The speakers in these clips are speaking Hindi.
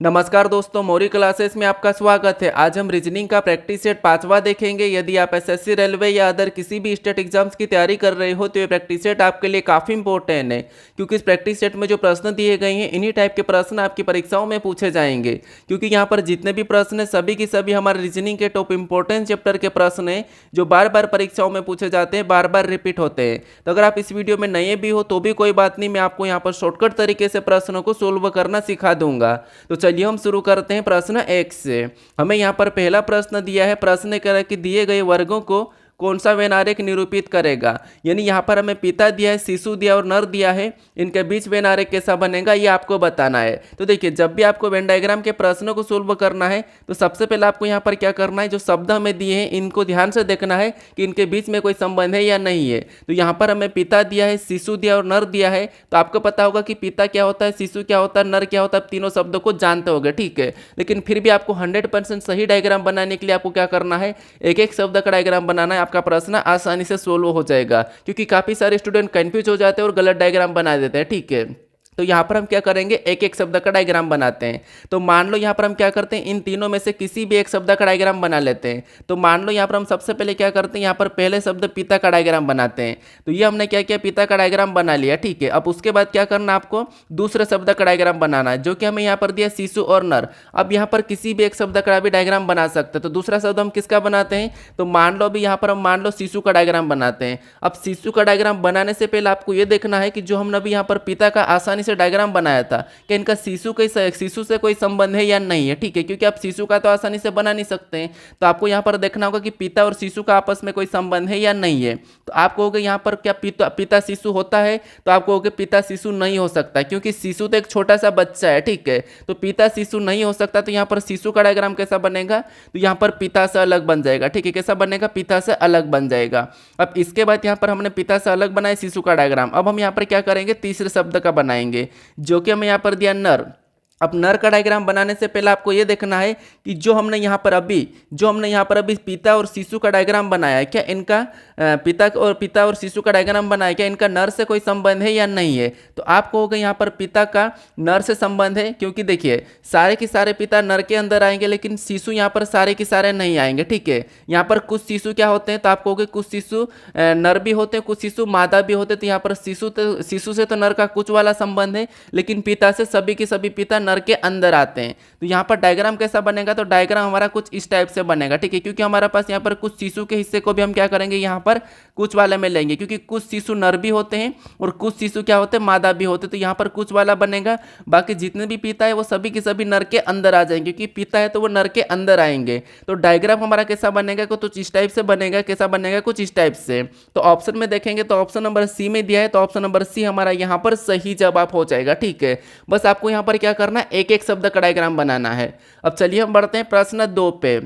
नमस्कार दोस्तों, मौरी क्लासेस में आपका स्वागत है। आज हम रीजनिंग का प्रैक्टिस सेट 5वां देखेंगे। यदि आप एसएससी, रेलवे या अदर किसी भी स्टेट एग्जाम्स की तैयारी कर रहे हो तो ये प्रैक्टिस सेट आपके लिए काफ़ी इंपॉर्टेंट है, क्योंकि इस प्रैक्टिस सेट में जो प्रश्न दिए गए हैं इन्हीं टाइप के प्रश्न आपकी परीक्षाओं में पूछे जाएंगे। क्योंकि यहाँ पर जितने भी प्रश्न हैं सभी की सभी हमारे रीजनिंग के टॉप इंपॉर्टेंट चैप्टर के प्रश्न हैं, जो बार बार परीक्षाओं में पूछे जाते हैं, बार बार रिपीट होते हैं। तो अगर आप इस वीडियो में नए भी हो तो भी कोई बात नहीं, मैं आपको यहाँ पर शॉर्टकट तरीके से प्रश्नों को सोल्व करना सिखा दूंगा। तो चलिए हम शुरू करते हैं प्रश्न 1 से। हमें यहाँ पर पहला प्रश्न दिया है, प्रश्न करें कि दिए गए वर्गों को कौन सा वेन आरेख निरूपित करेगा। यानी यहाँ पर हमें पिता दिया है, शिशु दिया और नर दिया है, इनके बीच वेन आरेख कैसा बनेगा ये आपको बताना है। तो देखिए, जब भी आपको वेन डायग्राम के प्रश्नों को सोल्व करना है तो सबसे पहले आपको यहाँ पर क्या करना है, जो शब्द हमें दिए हैं इनको ध्यान से देखना है कि इनके बीच में कोई संबंध है या नहीं है। तो यहाँ पर हमें पिता दिया है, शिशु दिया और नर दिया है, तो आपको पता होगा कि पिता क्या होता है, शिशु क्या होता है, नर क्या होता है, आप तीनों शब्दों को जानते होंगे, ठीक है। लेकिन फिर भी आपको 100% सही डायग्राम बनाने के लिए आपको क्या करना है, एक एक शब्द का डायग्राम बनाना है। आपका प्रश्न आसानी से सोल्व हो जाएगा, क्योंकि काफी सारे स्टूडेंट कंफ्यूज हो जाते हैं और गलत डायग्राम बना देते हैं, ठीक है। तो यहाँ पर हम क्या करेंगे, एक एक शब्द का डायग्राम बनाते हैं। तो मान लो यहाँ पर हम क्या करते हैं, इन तीनों में से किसी भी एक शब्द का डायग्राम बना लेते हैं। तो मान लो यहाँ पर हम सबसे पहले क्या करते हैं, यहाँ पर पहले शब्द पिता का डायग्राम बनाते हैं। तो ये हमने क्या किया, पिता का डायग्राम बना लिया, ठीक है। अब उसके बाद क्या करना, आपको दूसरे शब्द का डायग्राम बनाना है, जो कि हमें यहाँ पर दिया शिशु और नर। अब यहाँ पर किसी भी एक शब्द का भी डायग्राम बना सकते हैं। तो दूसरा शब्द हम किसका बनाते हैं, तो मान लो अभी यहाँ पर हम मान लो शिशु का डायग्राम बनाते हैं। अब शिशु का डायग्राम बनाने से पहले आपको ये देखना है कि जो हमने अभी यहाँ पर पिता का आसानी से डायग्राम बनाया था कि इनका शिशु से कोई संबंध है या नहीं है, ठीक है। क्योंकि आप शिशु का तो आसानी से बना नहीं सकते हैं, तो आपको यहाँ पर देखना होगा कि पिता और शिशु का आपस में कोई संबंध है या नहीं है। तो आप कहोगे यहाँ पर क्या पिता शिशु होता है, तो आप कहोगे पिता शिशु नहीं हो सकता, क्योंकि शिशु तो एक छोटा सा बच्चा है, ठीक है। तो पिता शिशु नहीं हो सकता, तो यहाँ पर शिशु का डायग्राम कैसा बनेगा, तो यहाँ पर पिता से अलग बन जाएगा, ठीक है। कैसा बनेगा, पिता से अलग बन जाएगा। अब इसके बाद यहाँ पर हमने पिता से अलग बनाया शिशु का डायग्राम। अब हम यहाँ पर क्या करेंगे, तीसरे शब्द का बनाएंगे, जो कि हमें यहाँ पर दिया नर। अब नर का डायग्राम बनाने से पहले आपको यह देखना है कि जो हमने यहाँ पर अभी पिता और शिशु का डायग्राम बनाया है, क्या इनका पिता और शिशु का डायग्राम बनाया, क्या इनका नर से कोई संबंध है या नहीं है। तो आप कहोगे यहाँ पर पिता का नर से संबंध है, क्योंकि देखिए सारे के सारे पिता नर के अंदर आएंगे, लेकिन शिशु यहाँ पर सारे के सारे नहीं आएंगे, ठीक है। यहाँ पर कुछ शिशु क्या होते हैं, तो आप कहोगे कुछ शिशु नर भी होते हैं, कुछ शिशु मादा भी होते हैं। तो यहाँ पर शिशु से तो नर का कुछ वाला संबंध है, लेकिन पिता से सभी के सभी पिता नर के अंदर आते हैं। तो यहाँ पर डायग्राम कैसा बनेगा, तो डायग्राम हमारा कुछ इस टाइप से बनेगा, ठीक है। क्योंकि हमारे पास यहाँ पर कुछ शिशु के हिस्से को भी हम क्या करेंगे, यहाँ पर कुछ वाले में लेंगे, क्योंकि कुछ शिशु नर भी होते हैं और कुछ शिशु क्या होते हैं, मादा भी होते हैं। तो यहाँ पर कुछ वाला बनेगा, बाकी जितने भी पिता है वो सभी के सभी नर के अंदर आ जाएंगे, क्योंकि पिता है तो वो नर के अंदर आएंगे। तो डायग्राम हमारा कैसा बनेगा, कुछ इस टाइप से बनेगा। कैसा बनेगा, कुछ इस टाइप से। तो ऑप्शन में देखेंगे तो ऑप्शन नंबर सी में दिया है, तो ऑप्शन नंबर सी हमारा यहाँ पर सही जवाब हो जाएगा, ठीक है। बस आपको यहाँ पर क्या करना है, एक एक शब्द का डायग्राम बनाना है। अब चलिए हम बढ़ते हैं प्रश्न 2 पे।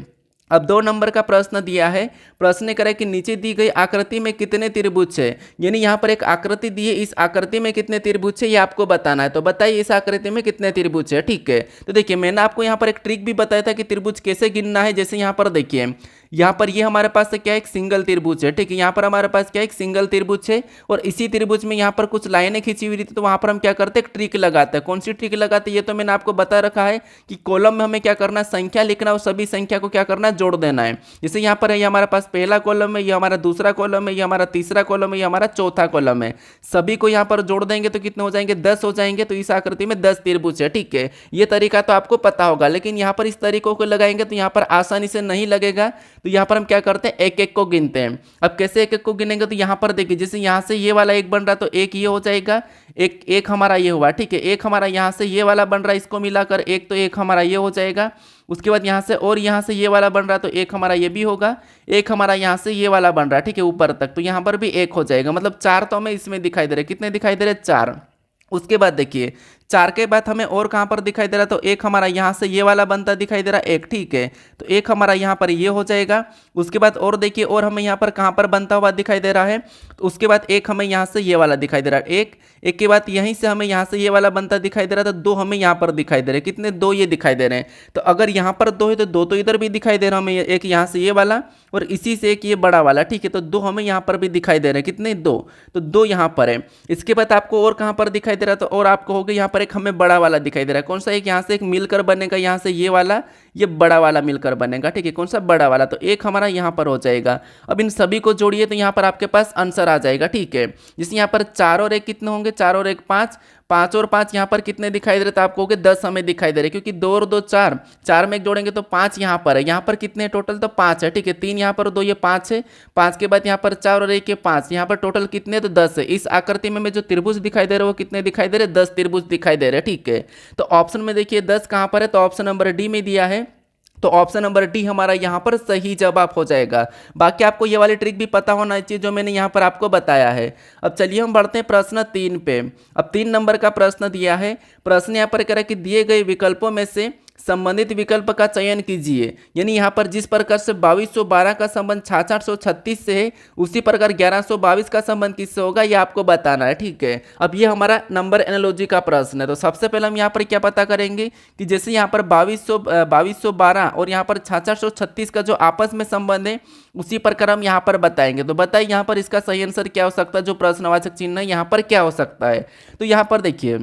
अब 2 नंबर का प्रश्न दिया है, प्रश्न करें कि नीचे दी गई आकृति में कितने त्रिभुज है। यानी यहाँ पर एक आकृति दी है, इस आकृति में कितने त्रिभुज है ये आपको बताना है। तो बताइए इस आकृति में कितने त्रिभुज है, ठीक है। तो देखिए मैंने आपको यहाँ पर एक ट्रिक भी बताया था कि त्रिभुज कैसे गिनना है। जैसे यहाँ पर देखिए, यहाँ पर ये हमारे पास से क्या एक सिंगल त्रिभुज है, ठीक है। यहाँ पर हमारे पास क्या एक सिंगल त्रिभुज है और इसी त्रिभुज में यहाँ पर कुछ लाइनें खींची हुई थी। तो वहाँ पर हम क्या करते हैं, एक ट्रिक लगाते हैं। कौन सी ट्रिक लगाते हैं ये तो मैंने आपको बता रखा है कि कॉलम में हमें क्या करना है, संख्या लिखना और सभी संख्या को क्या करना है, जोड़ देना है। जैसे यहाँ पर है, ये हमारे पास पहला कॉलम है, ये हमारा दूसरा कॉलम है, ये हमारा तीसरा कॉलम है, ये हमारा चौथा कॉलम है। सभी को यहाँ पर जोड़ देंगे तो कितने हो जाएंगे, 10 हो जाएंगे। तो इस आकृति में 10 त्रिभुज है, ठीक है। ये तरीका तो आपको पता होगा, लेकिन यहाँ पर इस तरीकों को लगाएंगे तो यहाँ पर आसानी से नहीं लगेगा। तो यहाँ पर हम क्या करते हैं, एक एक को गिनते हैं। अब कैसे एक एक को गिनेंगे, तो यहाँ पर देखिए जैसे यहाँ से ये वाला एक बन रहा है तो एक ये हो जाएगा, एक हमारा ये हुआ, ठीक है। एक हमारा यहाँ से ये वाला बन रहा है, इसको मिलाकर एक, तो एक हमारा ये हो जाएगा। उसके बाद यहाँ से और यहाँ से ये वाला बन रहा है तो एक हमारा ये भी होगा, एक हमारा यहाँ से ये वाला बन रहा है, ठीक है, ऊपर तक। तो यहाँ पर भी एक हो जाएगा, मतलब 4 तो हमें इसमें दिखाई दे रहे। कितने दिखाई दे रहे, 4। उसके बाद देखिए 4 के बाद हमें और कहाँ पर दिखाई दे रहा, तो एक हमारा यहाँ से ये वाला बनता दिखाई दे रहा एक, ठीक है। तो एक हमारा यहाँ पर ये हो जाएगा। उसके बाद और देखिए और हमें यहाँ पर कहाँ पर बनता हुआ दिखाई दे रहा है, तो उसके बाद एक हमें यहाँ से ये वाला दिखाई दे रहा है एक के बाद यहीं से हमें यहाँ से ये वाला बनता दिखाई दे रहा था, 2 हमें यहाँ पर दिखाई दे रहे हैं। कितने, 2 ये दिखाई दे रहे हैं। तो अगर यहाँ पर 2 है तो 2 तो इधर भी दिखाई दे रहा हमें, एक यहाँ से ये वाला और इसी से एक ये बड़ा वाला, ठीक है। तो 2 हमें यहाँ पर भी दिखाई दे रहे हैं। कितने, 2। तो 2 यहाँ पर है। इसके बाद आपको और कहाँ पर दिखाई दे रहा, तो और आप कहोगे यहाँ पर एक हमें बड़ा वाला दिखाई दे रहा है, कौन सा, एक यहाँ से एक मिलकर बनेगा, यहाँ से ये वाला, ये बड़ा वाला मिलकर बनेगा, ठीक है, कौन सा, बड़ा वाला, तो एक हमारा यहाँ पर हो जाएगा। अब इन सभी को जोड़िए तो यहाँ पर आपके पास आंसर आ जाएगा, ठीक है। जैसे यहाँ पर 4 और 1 कितने होंगे, 4 और 1 5, 5 और 5 यहाँ पर कितने दिखाई दे रहे, तो आप कहोगे 10 हमें दिखाई दे रहे, क्योंकि 2 और 2 4, 4 में एक जोड़ेंगे तो 5 यहाँ पर है, यहाँ पर कितने टोटल, तो 5 है, ठीक है, 3 यहाँ पर 2 ये 5 है, 5 के बाद यहाँ पर 4 और 1 ये 5, यहाँ पर टोटल कितने, तो 10 है। इस आकृति में जो त्रिभुज दिखाई दे रहे वो कितने दिखाई दे रहे, 10 त्रिभुज दिखाई दे रहे, ठीक है। तो ऑप्शन में देखिए 10 कहाँ पर है, तो ऑप्शन नंबर डी में दिया है, तो ऑप्शन नंबर डी हमारा यहाँ पर सही जवाब हो जाएगा। बाकी आपको ये वाली ट्रिक भी पता होना चाहिए जो मैंने यहाँ पर आपको बताया है। अब चलिए हम बढ़ते हैं प्रश्न 3 पे। अब 3 नंबर का प्रश्न दिया है, प्रश्न यहाँ पर कह रहा है कि दिए गए विकल्पों में से संबंधित विकल्प का चयन कीजिए। यानी यहाँ पर जिस प्रकार से 2212 का संबंध 6636 से है, उसी प्रकार 1122 का संबंध किससे होगा, ये आपको बताना है, ठीक है। अब ये हमारा नंबर एनालॉजी का प्रश्न है। तो सबसे पहले हम यहाँ पर क्या पता करेंगे कि जैसे यहाँ पर 2212 और यहाँ पर 6636 का जो आपस में संबंध है, उसी प्रकार हम यहाँ पर बताएंगे। तो बताइए यहाँ पर इसका सही आंसर क्या हो सकता है, जो प्रश्नवाचक चिन्ह है यहाँ पर क्या हो सकता है। तो यहाँ पर देखिए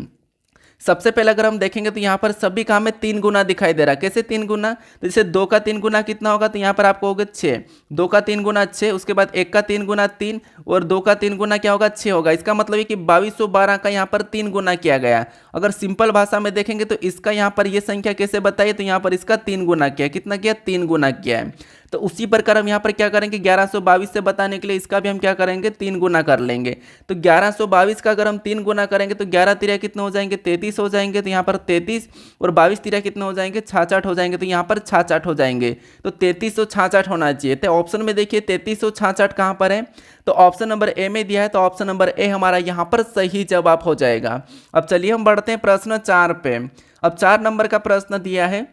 सबसे पहले अगर हम देखेंगे तो यहाँ पर सभी का हमें 3 गुना दिखाई दे रहा है। कैसे 3 गुना, तो जैसे 2 का 3 गुना कितना होगा, तो यहाँ पर आपको होगा 6, 2 का 3 गुना 6, उसके बाद 1 का 3 गुना 3 और 2 का 3 गुना क्या होगा, 6 होगा। इसका मतलब है कि 2212 का यहाँ पर 3 गुना किया गया। अगर सिंपल भाषा में देखेंगे तो इसका यहाँ पर ये संख्या कैसे बताइए, तो यहाँ पर इसका 3 गुना किया, कितना किया, 3 गुना किया है। तो उसी प्रकार हम यहाँ पर क्या करेंगे, 1122 से बताने के लिए इसका भी हम क्या करेंगे, 3 गुना कर लेंगे। तो 1122 का अगर हम 3 गुना करेंगे तो 11 तिरिया कितने हो जाएंगे, 33 हो जाएंगे। तो यहाँ पर 33 और 22 तिरिया कितने हो जाएंगे, 66 हो जाएंगे। तो यहाँ पर 66 हो जाएंगे। तो 3366 होना चाहिए। तो ऑप्शन में देखिए 3366 कहाँ पर है, तो ऑप्शन नंबर ए में दिया है। तो ऑप्शन नंबर ए हमारा यहाँ पर सही जवाब हो जाएगा। अब चलिए हम बढ़ते हैं प्रश्न 4 पे। अब 4 नंबर का प्रश्न दिया है,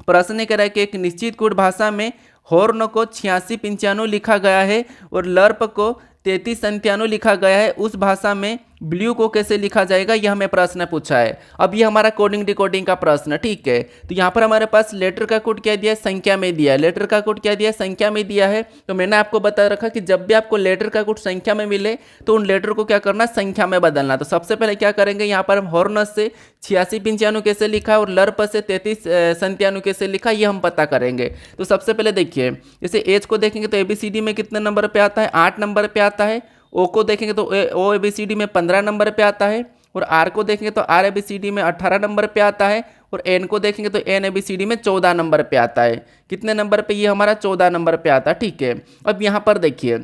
प्रश्न कह रहा है कि एक निश्चित कोड भाषा में हॉर्न को 8695 लिखा गया है और लर्प को 3397 लिखा गया है, उस भाषा में ब्लू को कैसे लिखा जाएगा, यह हमें प्रश्न पूछा है। अब ये हमारा कोडिंग डिकोडिंग का प्रश्न, ठीक है। तो यहाँ पर हमारे पास लेटर का कोड क्या दिया है, संख्या में दिया है। लेटर का कोड क्या दिया है, संख्या में दिया है। तो मैंने आपको बता रखा कि जब भी आपको लेटर का कोड संख्या में मिले तो उन लेटर को क्या करना, संख्या में बदलना। तो सबसे पहले क्या करेंगे, यहाँ पर हम हॉर्न से 8695 कैसे लिखा और लर्प से 3397 कैसे लिखा, ये हम पता करेंगे। तो सबसे पहले देखिए, जैसे एज को देखेंगे तो ABCD में कितने नंबर पे आता है, 8 नंबर पे आता है। ओ को देखेंगे तो ओ ABCD में 15 नंबर पे आता है। और आर को देखेंगे तो आर ABCD में 18 नंबर पे आता है। और एन को देखेंगे तो एन ABCD में 14 नंबर पे आता है। कितने नंबर पे, ये हमारा 14 नंबर पे आता है, ठीक है। अब यहाँ पर देखिए,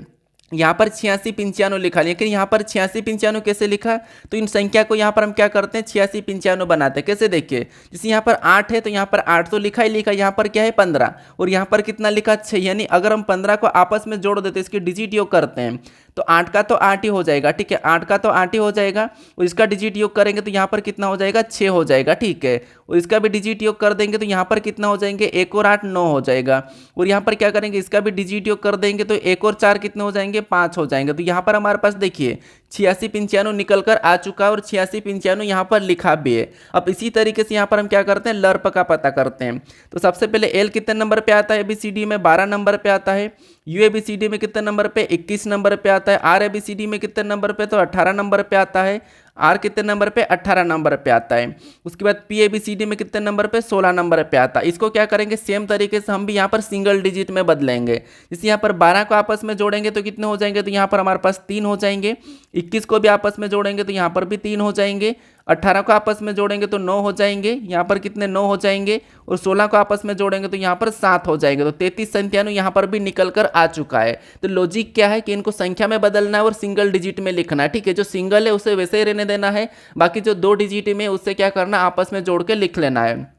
यहाँ पर 8695 लिखा, लेकिन यहाँ पर 8695 कैसे लिखा, तो इन संख्या को यहाँ पर हम क्या करते हैं, 8695 बनाते हैं। कैसे देखिए, जैसे यहाँ पर 8 है तो यहाँ पर 8 तो लिखा ही लिखा, यहाँ पर क्या है 15 और यहाँ पर कितना लिखा 6। यानी अगर हम 15 को आपस में जोड़ देते, इसके डिजिट योग करते हैं तो 8 का तो 8 ही हो जाएगा, ठीक है, 8 का तो 8 ही हो जाएगा। और इसका डिजिट योग करेंगे तो यहाँ पर कितना हो जाएगा, 6 हो जाएगा, ठीक है। और इसका भी डिजिट योग कर देंगे तो यहाँ पर कितना हो जाएंगे, 1 और 8 9 हो जाएगा। और यहाँ पर क्या करेंगे, इसका भी डिजिट योग कर देंगे तो 1 और 4 कितने हो जाएंगे, 5 हो जाएंगे। तो यहाँ पर हमारे पास देखिए 8695 निकल कर आ चुका है और 8695 यहाँ पर लिखा भी है। अब इसी तरीके से यहाँ पर हम क्या करते हैं, लर्प का पता करते हैं। तो सबसे पहले एल कितने नंबर पे आता है, ABCD में 12 नंबर पे आता है। यू ABCD में कितने नंबर पे, 21 नंबर पे आता है। आर ABCD में कितने नंबर पे, तो 18 नंबर पे आता है। आर कितने नंबर पे, 18 नंबर पे आता है। उसके बाद पी ABCD में कितने नंबर पे, 16 नंबर पे आता है। इसको क्या करेंगे, सेम तरीके से हम भी यहाँ पर सिंगल डिजिट में बदलेंगे। जैसे यहाँ पर 12 को आपस में जोड़ेंगे तो कितने हो जाएंगे, तो यहाँ पर हमारे पास 3 हो जाएंगे। 21 को भी आपस में जोड़ेंगे तो यहाँ पर भी 3 हो जाएंगे। 18 को आपस में जोड़ेंगे तो 9 हो जाएंगे, यहाँ पर कितने 9 हो जाएंगे। और 16 को आपस में जोड़ेंगे तो यहाँ पर 7 हो जाएंगे। तो 3397 यहाँ पर भी निकल कर आ चुका है। तो लॉजिक क्या है कि इनको संख्या में बदलना है और सिंगल डिजिट में लिखना है, ठीक है। जो सिंगल है उसे वैसे ही रहने देना है, बाकी जो 2 डिजिट में उससे क्या करना, आपस में जोड़ के लिख लेना है।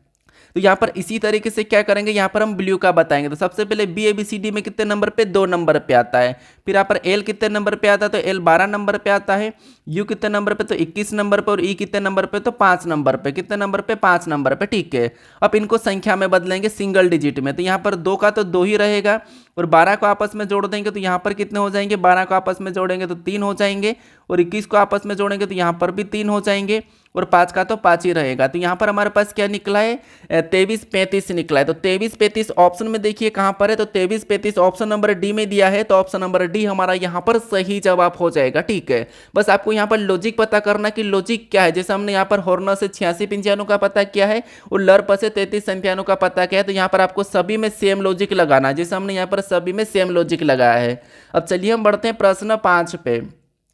तो यहाँ पर इसी तरीके से क्या करेंगे, यहाँ पर हम ब्लू का बताएंगे। तो सबसे पहले बी ABCD में कितने नंबर पे, 2 नंबर पे आता है। फिर यहाँ पर एल कितने नंबर पे आता है, तो एल 12 नंबर पे आता है। यू कितने नंबर पे, तो 21 नंबर पे। और ई कितने नंबर पे, तो 5 नंबर पे। कितने नंबर पे, 5 नंबर पे, ठीक है। अब इनको संख्या में बदलेंगे सिंगल डिजिट में। तो यहाँ पर 2 का तो 2 ही रहेगा और 12 को आपस में जोड़ देंगे तो यहाँ पर कितने हो जाएंगे, 12 को आपस में जोड़ेंगे तो 3 हो जाएंगे। और 21 को आपस में जोड़ेंगे तो यहाँ पर भी 3 हो जाएंगे। और 5 का तो 5 ही रहेगा। तो यहाँ पर हमारे पास क्या निकला है, 23 35 निकला है। तो 23 35 ऑप्शन में देखिए कहाँ पर है, तो 23 35 ऑप्शन नंबर डी में दिया है, तो ऑप्शन नंबर डी हमारा यहाँ पर सही जवाब हो जाएगा। ठीक है, बस आपको यहाँ पर लॉजिक पता करना कि लॉजिक क्या है। जैसे हमने यहाँ पर हॉर्न से 86 95 का पता किया है और लर्प से 33 97 का पता किया है, तो यहाँ पर आपको सभी में सेम लॉजिक लगाना है, जैसे हमने यहाँ पर सभी में सेम लॉजिक लगाया है। अब चलिए हम बढ़ते हैं प्रश्न 5 पे।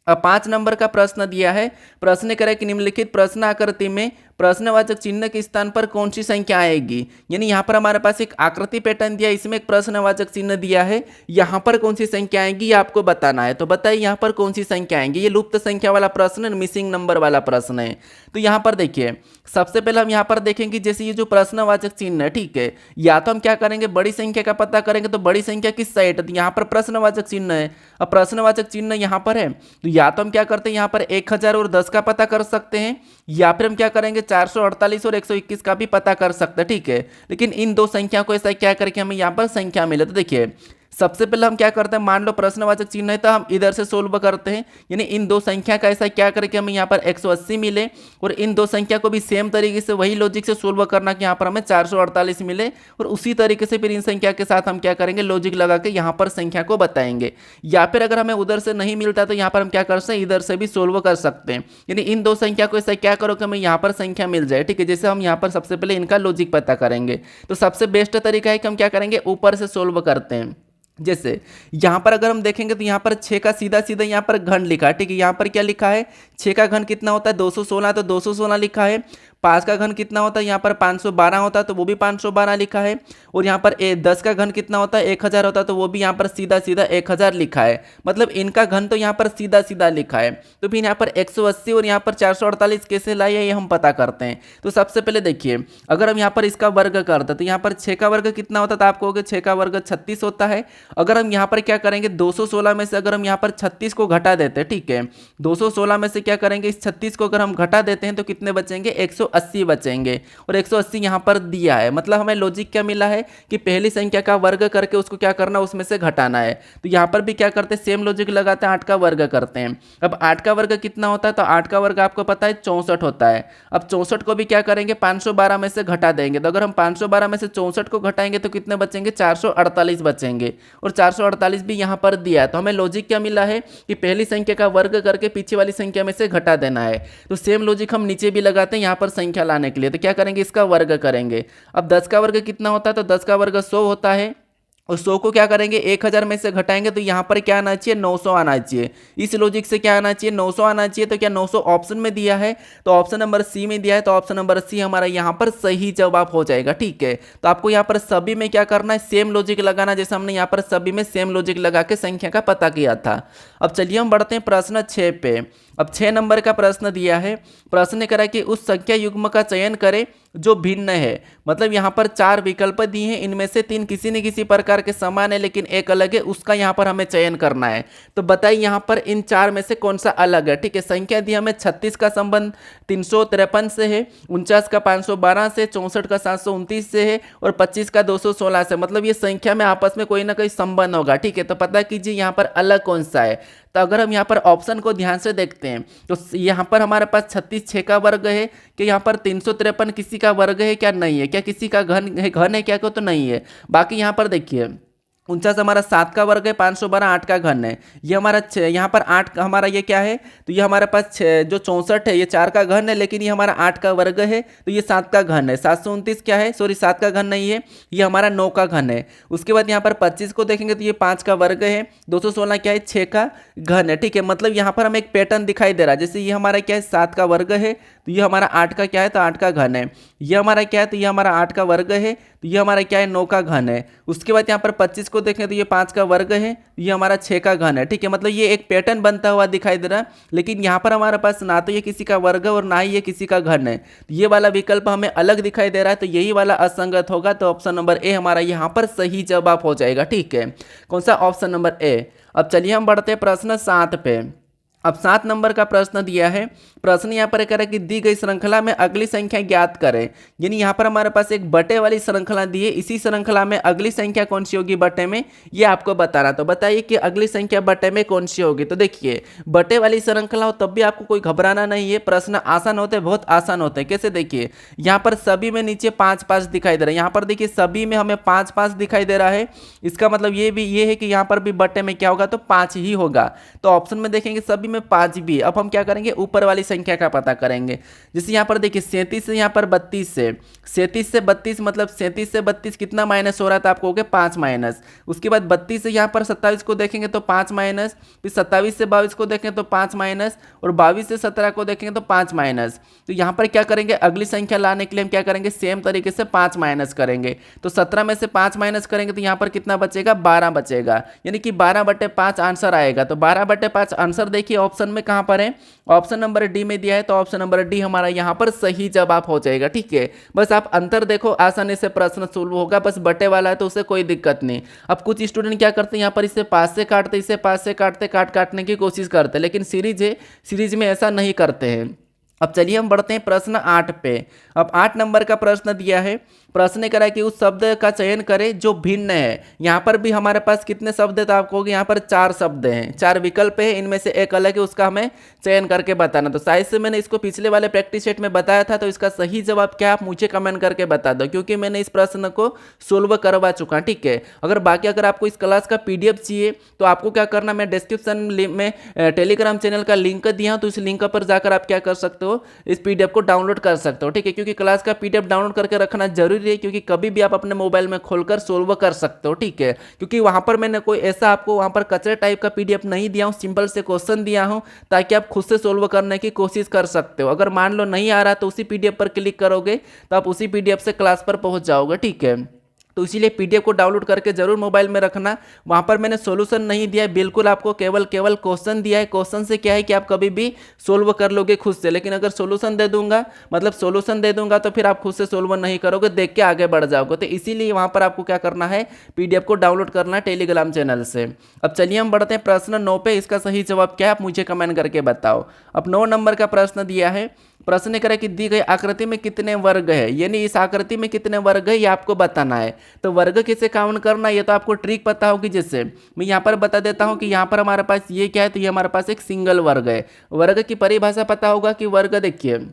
अब 5 नंबर का प्रश्न दिया है, प्रश्न करें कि निम्नलिखित प्रश्न आकृति में प्रश्नवाचक चिन्ह के स्थान पर कौन सी संख्या आएगी। यानी यहाँ पर हमारे पास एक आकृति पैटर्न दिया है, इसमें एक प्रश्नवाचक चिन्ह दिया है, यहाँ पर कौन सी संख्या आएगी ये आपको बताना है। तो बताइए यहाँ पर कौन सी संख्या आएंगी। ये लुप्त संख्या वाला प्रश्न, मिसिंग नंबर वाला प्रश्न है। तो यहाँ पर देखिए सबसे पहले हम यहाँ पर देखेंगे जैसे ये जो प्रश्नवाचक चिन्ह है, ठीक है, या तो हम क्या करेंगे बड़ी संख्या का पता करेंगे, तो बड़ी संख्या किस साइड है, तो यहाँ पर प्रश्नवाचक चिन्ह है। अब प्रश्नवाचक चिन्ह यहाँ पर है, तो या तो हम क्या करते हैं यहाँ पर 1000 और 10 का पता कर सकते हैं, या फिर हम क्या करेंगे 448 और 121 का भी पता कर सकते हैं। ठीक है, लेकिन इन दो संख्या को ऐसा क्या करके हमें यहाँ पर संख्या मिले। तो देखिए सबसे पहले हम क्या करते हैं, मान लो प्रश्नवाचक चिन्ह है तो हम इधर से सोल्व करते हैं, यानी इन दो संख्या का ऐसा क्या करके हमें यहाँ पर 180 मिले, और इन दो संख्या को भी सेम तरीके से वही लॉजिक से सोल्व करना कि यहाँ पर हमें 448 मिले, और उसी तरीके से फिर इन संख्या के साथ हम क्या करेंगे लॉजिक लगा के यहाँ पर संख्या को बताएंगे। या फिर अगर हमें उधर से नहीं मिलता तो यहाँ पर हम क्या कर सकते हैं इधर से भी सोल्व कर सकते हैं, यानी इन दो संख्या को ऐसा क्या करो कि हमें यहाँ पर संख्या मिल जाए। ठीक है, जैसे हम यहाँ पर सबसे पहले इनका लॉजिक पता करेंगे, तो सबसे बेस्ट तरीका है कि हम क्या करेंगे ऊपर से सोल्व करते हैं। जैसे यहाँ पर अगर हम देखेंगे तो यहाँ पर 6 का सीधा सीधा यहाँ पर घन लिखा है। ठीक है, यहाँ पर क्या लिखा है 6 का घन कितना होता है 216, तो 216 लिखा है। 5 का घन कितना होता है यहाँ पर 512 होता है, तो वो भी 512 लिखा है। और यहाँ पर 10 का घन कितना होता है 1000 होता है, तो वो भी यहाँ पर सीधा सीधा 1000 लिखा है। मतलब इनका घन तो यहाँ पर सीधा सीधा लिखा है। तो फिर यहाँ पर 180 और यहाँ पर 448 कैसे लाए ये हम पता करते हैं। तो सबसे पहले देखिए अगर हम यहाँ पर इसका वर्ग करते तो यहाँ पर 6 का वर्ग कितना होता था, आप कहोगे 6 का वर्ग 36 होता है। अगर हम यहाँ पर क्या करेंगे 216 में से अगर हम यहाँ पर 36 को घटा देते हैं, ठीक है, 216 में से क्या करेंगे इस 36 को अगर हम घटा देते हैं तो कितने बचेंगे 180 बचेंगे, और 180 यहाँ पर दिया है। मतलब हमें लॉजिक क्या मिला है कि पहली संख्या का वर्ग करके उसको क्या करना उसमें से घटाना है। तो यहाँ पर भी क्या करते हैं सेम लॉजिक लगाते हैं, 8 का वर्ग करते हैं। अब 8 का वर्ग कितना होता है, तो 8 का वर्ग आपको पता है 64 होता है। अब 64 को भी क्या करेंगे 512 में से घटा देंगे, तो अगर हम 512 में से 64 को घटाएंगे तो कितने बचेंगे 448 बचेंगे, और 448 भी यहाँ पर दिया है। तो हमें लॉजिक क्या मिला है कि पहली संख्या का वर्ग करके पीछे वाली संख्या में से घटा देना है। तो सेम लॉजिक हम नीचे भी लगाते हैं यहाँ पर संख्या लाने के लिए। तो क्या करेंगे इसका वर्ग करेंगे। अब 10 का वर्ग कितना होता है, तो 10 का वर्ग 100 होता है, और 100 को क्या करेंगे 1000 में से घटाएंगे तो यहाँ पर क्या आना चाहिए 900 आना चाहिए। इस लॉजिक से क्या आना चाहिए 900 आना चाहिए। तो क्या 900 ऑप्शन में दिया है, तो ऑप्शन नंबर सी में दिया है, तो ऑप्शन नंबर सी हमारा यहाँ पर सही जवाब हो जाएगा। ठीक है, तो आपको यहाँ पर सभी में क्या करना है सेम लॉजिक लगाना, जैसे हमने यहाँ पर सभी में सेम लॉजिक लगा के संख्या का पता किया था। अब चलिए हम बढ़ते हैं प्रश्न 6 पे। अब 6 नंबर का प्रश्न दिया है, प्रश्न करा कि उस संख्या युग्म का चयन करें जो भिन्न है। मतलब यहाँ पर 4 विकल्प दिए हैं, इनमें से 3 किसी न किसी प्रकार के समान है लेकिन एक अलग है, उसका यहाँ पर हमें चयन करना है। तो बताइए यहाँ पर इन 4 में से कौन सा अलग है। ठीक है, संख्या दी हमें 36 का संबंध 353 से है, 49 का 512 से, 64 का 729 से है, और 25 का 216 से। मतलब ये संख्या में आपस में कोई ना कोई संबंध होगा। ठीक है, तो पता कीजिए यहाँ पर अलग कौन सा है। तो अगर हम यहाँ पर ऑप्शन को ध्यान से देखते हैं तो यहाँ पर हमारे पास 36 6 का वर्ग है कि यहाँ पर 353 किसी का वर्ग है क्या, नहीं है। क्या किसी का घन है क्या को, तो नहीं है। बाकी यहाँ पर देखिए 49 हमारा 7 का वर्ग है, 512 8 का घन है। ये हमारा यहाँ पर 8 हमारा ये क्या है, तो ये हमारे पास जो 64 है ये 4 का घन है, लेकिन ये हमारा 8 का वर्ग है, तो ये 7 का घन है। 729 क्या है, सॉरी 7 का घन नहीं है, ये हमारा 9 का घन है। उसके बाद यहाँ पर 25 को देखेंगे तो ये 5 का वर्ग है, 216 क्या है 6 का घन है। ठीक है, मतलब यहाँ पर हमें एक पैटर्न दिखाई दे रहा है, जैसे ये हमारा क्या है 7 का वर्ग है, तो ये हमारा 8 का क्या है, तो 8 का घन है। ये हमारा क्या है, तो ये हमारा 8 का वर्ग है, तो ये हमारा क्या है 9 का घन है। उसके बाद यहाँ पर 25 को देखें तो ये 5 का वर्ग है, ये हमारा 6 का घन है। ठीक है, मतलब ये एक पैटर्न बनता हुआ दिखाई दे रहा है, लेकिन यहाँ पर हमारे पास ना तो ये किसी का वर्ग है और ना ही ये किसी का घन है। तो ये वाला विकल्प हमें अलग दिखाई दे रहा है, तो यही वाला असंगत होगा। तो ऑप्शन नंबर ए हमारा यहाँ पर सही जवाब हो जाएगा। ठीक है, कौन सा ऑप्शन नंबर ए। अब चलिए हम बढ़ते हैं प्रश्न 7 पे। अब 7 नंबर का प्रश्न दिया है। प्रश्न यहाँ पर कह रहा है कि दी गई श्रृंखला में अगली संख्या ज्ञात करें। यानी यहाँ पर हमारे पास एक बटे वाली श्रृंखला दी है, इसी श्रृंखला में अगली संख्या कौन सी होगी बटे में, ये आपको बताना। तो बताइए कि अगली संख्या बटे में कौन सी होगी। तो देखिए बटे वाली श्रृंखला हो तब भी आपको कोई घबराना नहीं है, प्रश्न आसान होते हैं, बहुत आसान होते हैं। कैसे देखिए यहाँ पर सभी में नीचे 5 5 दिखाई दे रहा है, यहाँ पर देखिए सभी में हमें 5 5 दिखाई दे रहा है। इसका मतलब ये है कि यहाँ पर भी बटे में क्या होगा, तो 5 ही होगा। तो ऑप्शन में देखेंगे सभी में 5 भी है। अब हम क्या करेंगे, ऊपर वाली संख्या का पता करेंगे। जैसे यहाँ पर देखिए 37 से यहाँ पर 32 से 37 से 32 मतलब 37 से 32 कितना माइनस हो रहा था, आपको हो गया 5 माइनस। उसके बाद 32 से यहाँ पर 27 को देखेंगे तो 5 माइनस, फिर 27 से 22 को देखेंगे तो 5 माइनस, और 22 से 17 को देखेंगे तो 5 माइनस। तो यहाँ पर क्या करेंगे, अगली संख्या लाने के लिए हम क्या करेंगे, सेम तरीके से 5 माइनस करेंगे। तो 17 में से 5 माइनस करेंगे तो यहाँ पर कितना बचेगा, 12 बचेगा। यानी कि 12/5 आंसर आएगा। तो 12/5 आंसर देखिए ऑप्शन में कहाँ पर है, ऑप्शन नंबर डी में दिया है। तो ऑप्शन नंबर डी हमारा यहाँ पर सही जवाब हो जाएगा। ठीक है, बस आप अंतर देखो, आसानी से प्रश्न सोल्व होगा। बस बटे वाला है तो उसे कोई दिक्कत नहीं। अब कुछ स्टूडेंट क्या करते हैं, यहाँ पर इसे 5 से काटते, इसे 5 से काटते, काटने की कोशिश करते हैं, लेकिन सीरीज है, सीरीज में ऐसा नहीं करते हैं। अब चलिए हम बढ़ते हैं प्रश्न 8 पे। अब 8 नंबर का प्रश्न दिया है। प्रश्न करा कि उस शब्द का चयन करें जो भिन्न है। यहाँ पर भी हमारे पास कितने शब्द है, तो आपको होगा यहाँ पर 4 शब्द हैं, 4 विकल्प है, इनमें से एक अलग है, उसका हमें चयन करके बताना। तो शायद से मैंने इसको पिछले वाले प्रैक्टिस सेट में बताया था। तो इसका सही जवाब क्या, आप मुझे कमेंट करके बता दो, क्योंकि मैंने इस प्रश्न को सोल्व करवा चुका। ठीक है, अगर आपको इस क्लास का PDF चाहिए तो आपको क्या करना, मैं डिस्क्रिप्शन में टेलीग्राम चैनल का लिंक दिया हूँ, तो इस लिंक पर जाकर आप क्या कर सकते हो, इस PDF को डाउनलोड कर सकते हो। ठीक है, क्योंकि क्लास का PDF डाउनलोड करके रखना जरूरी है, क्योंकि कभी भी आप अपने मोबाइल में खोलकर सोल्व कर सकते हो। ठीक है, क्योंकि वहां पर मैंने कोई ऐसा आपको वहां पर कचरे टाइप का PDF नहीं दिया हूं, सिंपल से क्वेश्चन दिया हूं, ताकि आप खुद से सोल्व करने की कोशिश कर सकते हो। अगर मान लो नहीं आ रहा तो उसी PDF पर क्लिक करोगे तो आप उसी PDF से क्लास पर पहुंच जाओगे। ठीक है, तो इसीलिए PDF को डाउनलोड करके जरूर मोबाइल में रखना। वहां पर मैंने सॉल्यूशन नहीं दिया है, बिल्कुल आपको केवल क्वेश्चन दिया है। क्वेश्चन से क्या है कि आप कभी भी सोल्व कर लोगे खुद से, लेकिन अगर सॉल्यूशन दे दूंगा तो फिर आप खुद से सोल्व नहीं करोगे, देख के आगे बढ़ जाओगे। तो इसीलिए वहां पर आपको क्या करना है, PDF को डाउनलोड करना है टेलीग्राम चैनल से। अब चलिए हम बढ़ते हैं प्रश्न 9 पे। इसका सही जवाब क्या है, आप मुझे कमेंट करके बताओ। अब 9 नंबर का प्रश्न दिया है। प्रश्न करें कि दी गई आकृति में कितने वर्ग है, यानी इस आकृति में कितने वर्ग है ये आपको बताना है। तो वर्ग कैसे काउंट करना, ये तो आपको ट्रिक पता होगी। जैसे मैं यहाँ पर बता देता हूँ कि यहाँ पर हमारे पास ये क्या है, तो ये हमारे पास एक सिंगल वर्ग है। वर्ग की परिभाषा पता होगा कि वर्ग देखिए,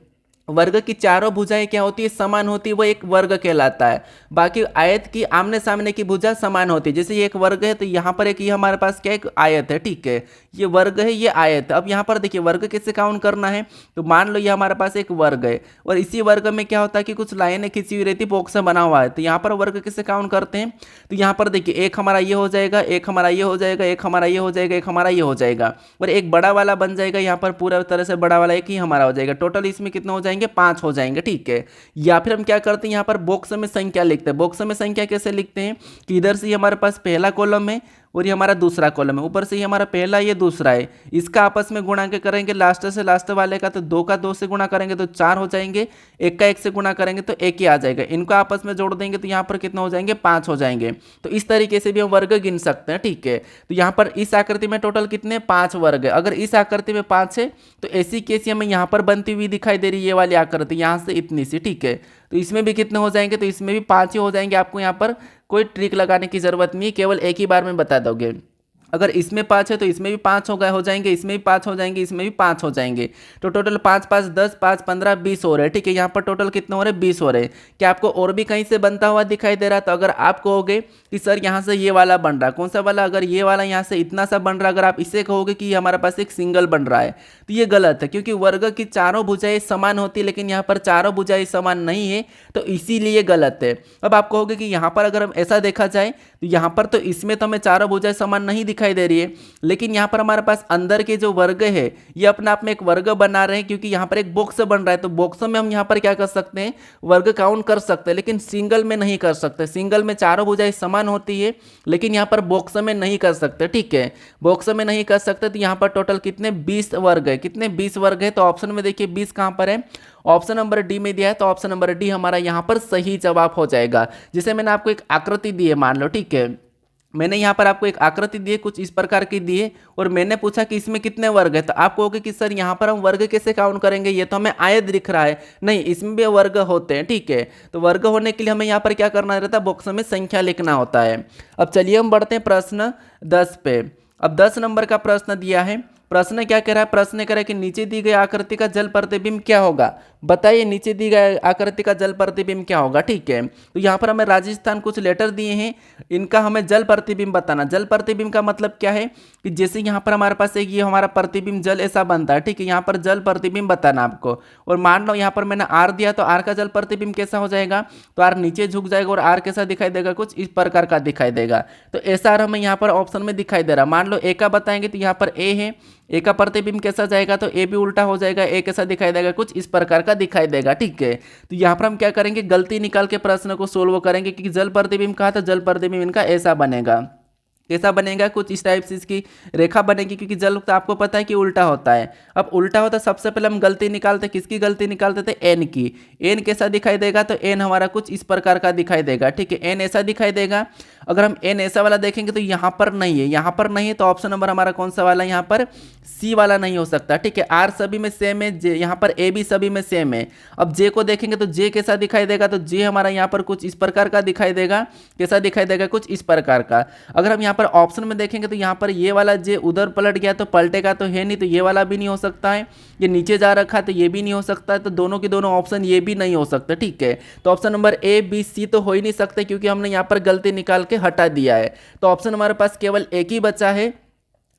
वर्ग की चारों भुजाएं क्या होती है, समान होती है, वो एक वर्ग कहलाता है। बाकी आयत की आमने सामने की भुजा समान होती है। जैसे ये एक वर्ग है तो यहाँ पर एक ये हमारे पास क्या एक आयत है। ठीक है, ये वर्ग है, ये आयत। अब यहाँ पर देखिए वर्ग कैसे काउंट करना है, तो मान लो ये हमारे पास एक वर्ग है, और इसी वर्ग में क्या होता है कि कुछ लाइनें खींची हुई रहती है, बॉक्स बना हुआ है। तो यहाँ पर वर्ग कैसे काउंट करते हैं, तो यहाँ पर देखिए एक हमारा ये हो जाएगा, एक हमारा ये हो जाएगा, एक हमारा ये हो जाएगा, एक हमारा ये हो जाएगा, और एक बड़ा वाला बन जाएगा। यहाँ पर पूरा तरह से बड़ा वाला एक ही हमारा हो जाएगा। टोटल इसमें कितने हो जाएंगे, 5 हो जाएंगे। ठीक है, या फिर हम क्या करते हैं, यहाँ पर बॉक्स में संख्या लिखते हैं। बॉक्स में संख्या कैसे लिखते हैं कि इधर से हमारे पास पहला कॉलम है और ये हमारा दूसरा कॉलम है, ऊपर से ये हमारा पहला, ये दूसरा है, इसका आपस में गुणा के करेंगे लास्ट से लास्ट वाले का, तो 2 का 2 से गुणा करेंगे तो 4 हो जाएंगे, 1 का 1 से गुणा करेंगे तो 1 ही आ जाएगा। इनको आपस में जोड़ देंगे तो यहाँ पर कितना हो जाएंगे, 5 हो जाएंगे। तो इस तरीके से भी हम वर्ग गिन सकते हैं। ठीक है, तो यहाँ पर इस आकृति में टोटल कितने, 5 वर्ग है। अगर इस आकृति में 5 है तो ऐसी कैसी हमें यहाँ पर बनती हुई दिखाई दे रही है, ये वाली आकृति यहाँ से इतनी सी। ठीक है, तो इसमें भी कितने हो जाएंगे, तो इसमें भी 5 ही हो जाएंगे। आपको यहाँ पर कोई ट्रिक लगाने की जरूरत नहीं, केवल एक ही बार में बता दोगे। अगर इसमें 5 है तो इसमें भी 5 हो जाएंगे, इसमें भी 5 हो जाएंगे, इसमें भी 5 हो जाएंगे। तो टोटल 5 5 10 5 15 20 हो रहे हैं। ठीक है, यहाँ पर टोटल कितने हो रहे हैं, 20 हो रहे हैं। क्या आपको और भी कहीं से बनता हुआ दिखाई दे रहा है, तो अगर आप कहोगे कि सर यहाँ से ये वाला बन रहा है, कौन सा वाला, अगर ये वाला यहाँ से इतना सा बन रहा है, अगर आप इसे कहोगे कि हमारे पास एक सिंगल बन रहा है, तो ये गलत है, क्योंकि वर्ग की चारों भुजाएं समान होती है, लेकिन यहाँ पर चारों भुजाएं समान नहीं है, तो इसीलिए गलत है। अब आप कहोगे कि यहाँ पर अगर हम ऐसा देखा जाए तो यहाँ पर तो इसमें तो हमें चारों भुजाएं समान नहीं दिखाई दे रही है, लेकिन यहाँ पर हमारे पास अंदर के जो वर्ग है ये अपने आप में एक वर्ग बना रहे हैं, क्योंकि यहाँ पर एक बॉक्स बन रहा है। तो बॉक्स में हम यहाँ पर क्या कर सकते हैं, वर्ग काउंट कर सकते हैं, लेकिन सिंगल में नहीं कर सकते। सिंगल में चारों भुजाएं समान होती है, लेकिन यहाँ पर बॉक्स में नहीं कर सकते। ठीक है, बॉक्स में नहीं कर सकते। तो यहाँ पर टोटल कितने, 20 वर्ग है। कितने, 20 वर्ग है। तो ऑप्शन में देखिए 20 कहाँ पर है, ऑप्शन नंबर डी में दिया है, तो ऑप्शन नंबर डी हमारा यहाँ पर सही जवाब हो जाएगा। जिसे मैंने आपको एक आकृति दी है, मान लो। ठीक है, मैंने यहाँ पर आपको एक आकृति दी है, कुछ इस प्रकार की दी है, और मैंने पूछा कि इसमें कितने वर्ग है। तो आप कहोगे कि सर यहाँ पर हम वर्ग कैसे काउंट करेंगे, ये तो हमें आयत दिख रहा है। नहीं, इसमें भी वर्ग होते हैं, ठीक है। तो वर्ग होने के लिए हमें यहाँ पर क्या करना रहता है, बॉक्स में संख्या लिखना होता है। अब चलिए हम बढ़ते हैं प्रश्न 10 पे। अब 10 नंबर का प्रश्न दिया है। प्रश्न क्या कह रहा है, प्रश्न कह रहा है कि नीचे दी गई आकृति का जल प्रतिबिंब क्या होगा। बताइए नीचे दी गई आकृति का जल प्रतिबिंब क्या होगा, ठीक है। तो यहाँ पर हमें राजस्थान कुछ लेटर दिए हैं, इनका हमें जल प्रतिबिंब बताना। जल प्रतिबिंब का मतलब क्या है कि जैसे यहाँ पर हमारे पास एक ये हमारा प्रतिबिंब जल ऐसा बनता है, ठीक है। यहाँ पर जल प्रतिबिंब बताना आपको। और मान लो यहाँ पर मैंने आर दिया, तो आर का जल प्रतिबिंब कैसा हो जाएगा, तो आर नीचे झुक जाएगा और आर कैसा दिखाई देगा, कुछ इस प्रकार का दिखाई देगा। तो ऐसा आर हमें यहाँ पर ऑप्शन में दिखाई दे रहा। मान लो ए का बताएंगे तो यहाँ पर ए है, ए का प्रतिबिंब कैसा जाएगा, तो ए भी उल्टा हो जाएगा, ए कैसा दिखाई देगा, कुछ इस प्रकार का दिखाई देगा, ठीक है। तो यहाँ पर हम क्या करेंगे, गलती निकाल के प्रश्न को सोल्व करेंगे, क्योंकि जल प्रतिबिंब कहा था, जल प्रतिबिंब इनका ऐसा बनेगा। कैसा बनेगा, कुछ इस टाइप से इसकी रेखा बनेगी, क्योंकि जल तो आपको पता है कि उल्टा होता है। अब उल्टा होता है, सबसे पहले हम गलती निकालते, किसकी गलती निकालते थे, एन की। एन कैसा दिखाई देगा, तो एन हमारा कुछ इस प्रकार का दिखाई देगा, ठीक है। एन ऐसा दिखाई देगा। अगर हम एन ऐसा वाला देखेंगे तो यहाँ पर नहीं है, यहाँ पर नहीं है, तो ऑप्शन नंबर हमारा कौन सा वाला, यहाँ पर सी वाला नहीं हो सकता, ठीक है। आर सभी में सेम है, जे यहाँ पर ए भी सभी में सेम है। अब जे को देखेंगे तो जे कैसा दिखाई देगा, तो जे हमारा यहाँ पर कुछ इस प्रकार का दिखाई देगा। कैसा दिखाई देगा, कुछ इस प्रकार का। अगर हम यहाँ पर ऑप्शन में देखेंगे तो यहाँ पर ये वाला जे उधर पलट गया तो पलटेगा तो है नहीं, तो ये वाला भी नहीं हो सकता है। ये नीचे जा रखा है तो ये भी नहीं हो सकता है। तो दोनों के दोनों ऑप्शन ये भी नहीं हो सकते, ठीक है। तो option number A B C तो हो ही नहीं सकते, क्योंकि हमने यहाँ पर गलती निकाल के हटा दिया है। तो ऑप्शन हमारे पास केवल एक ही बचा है,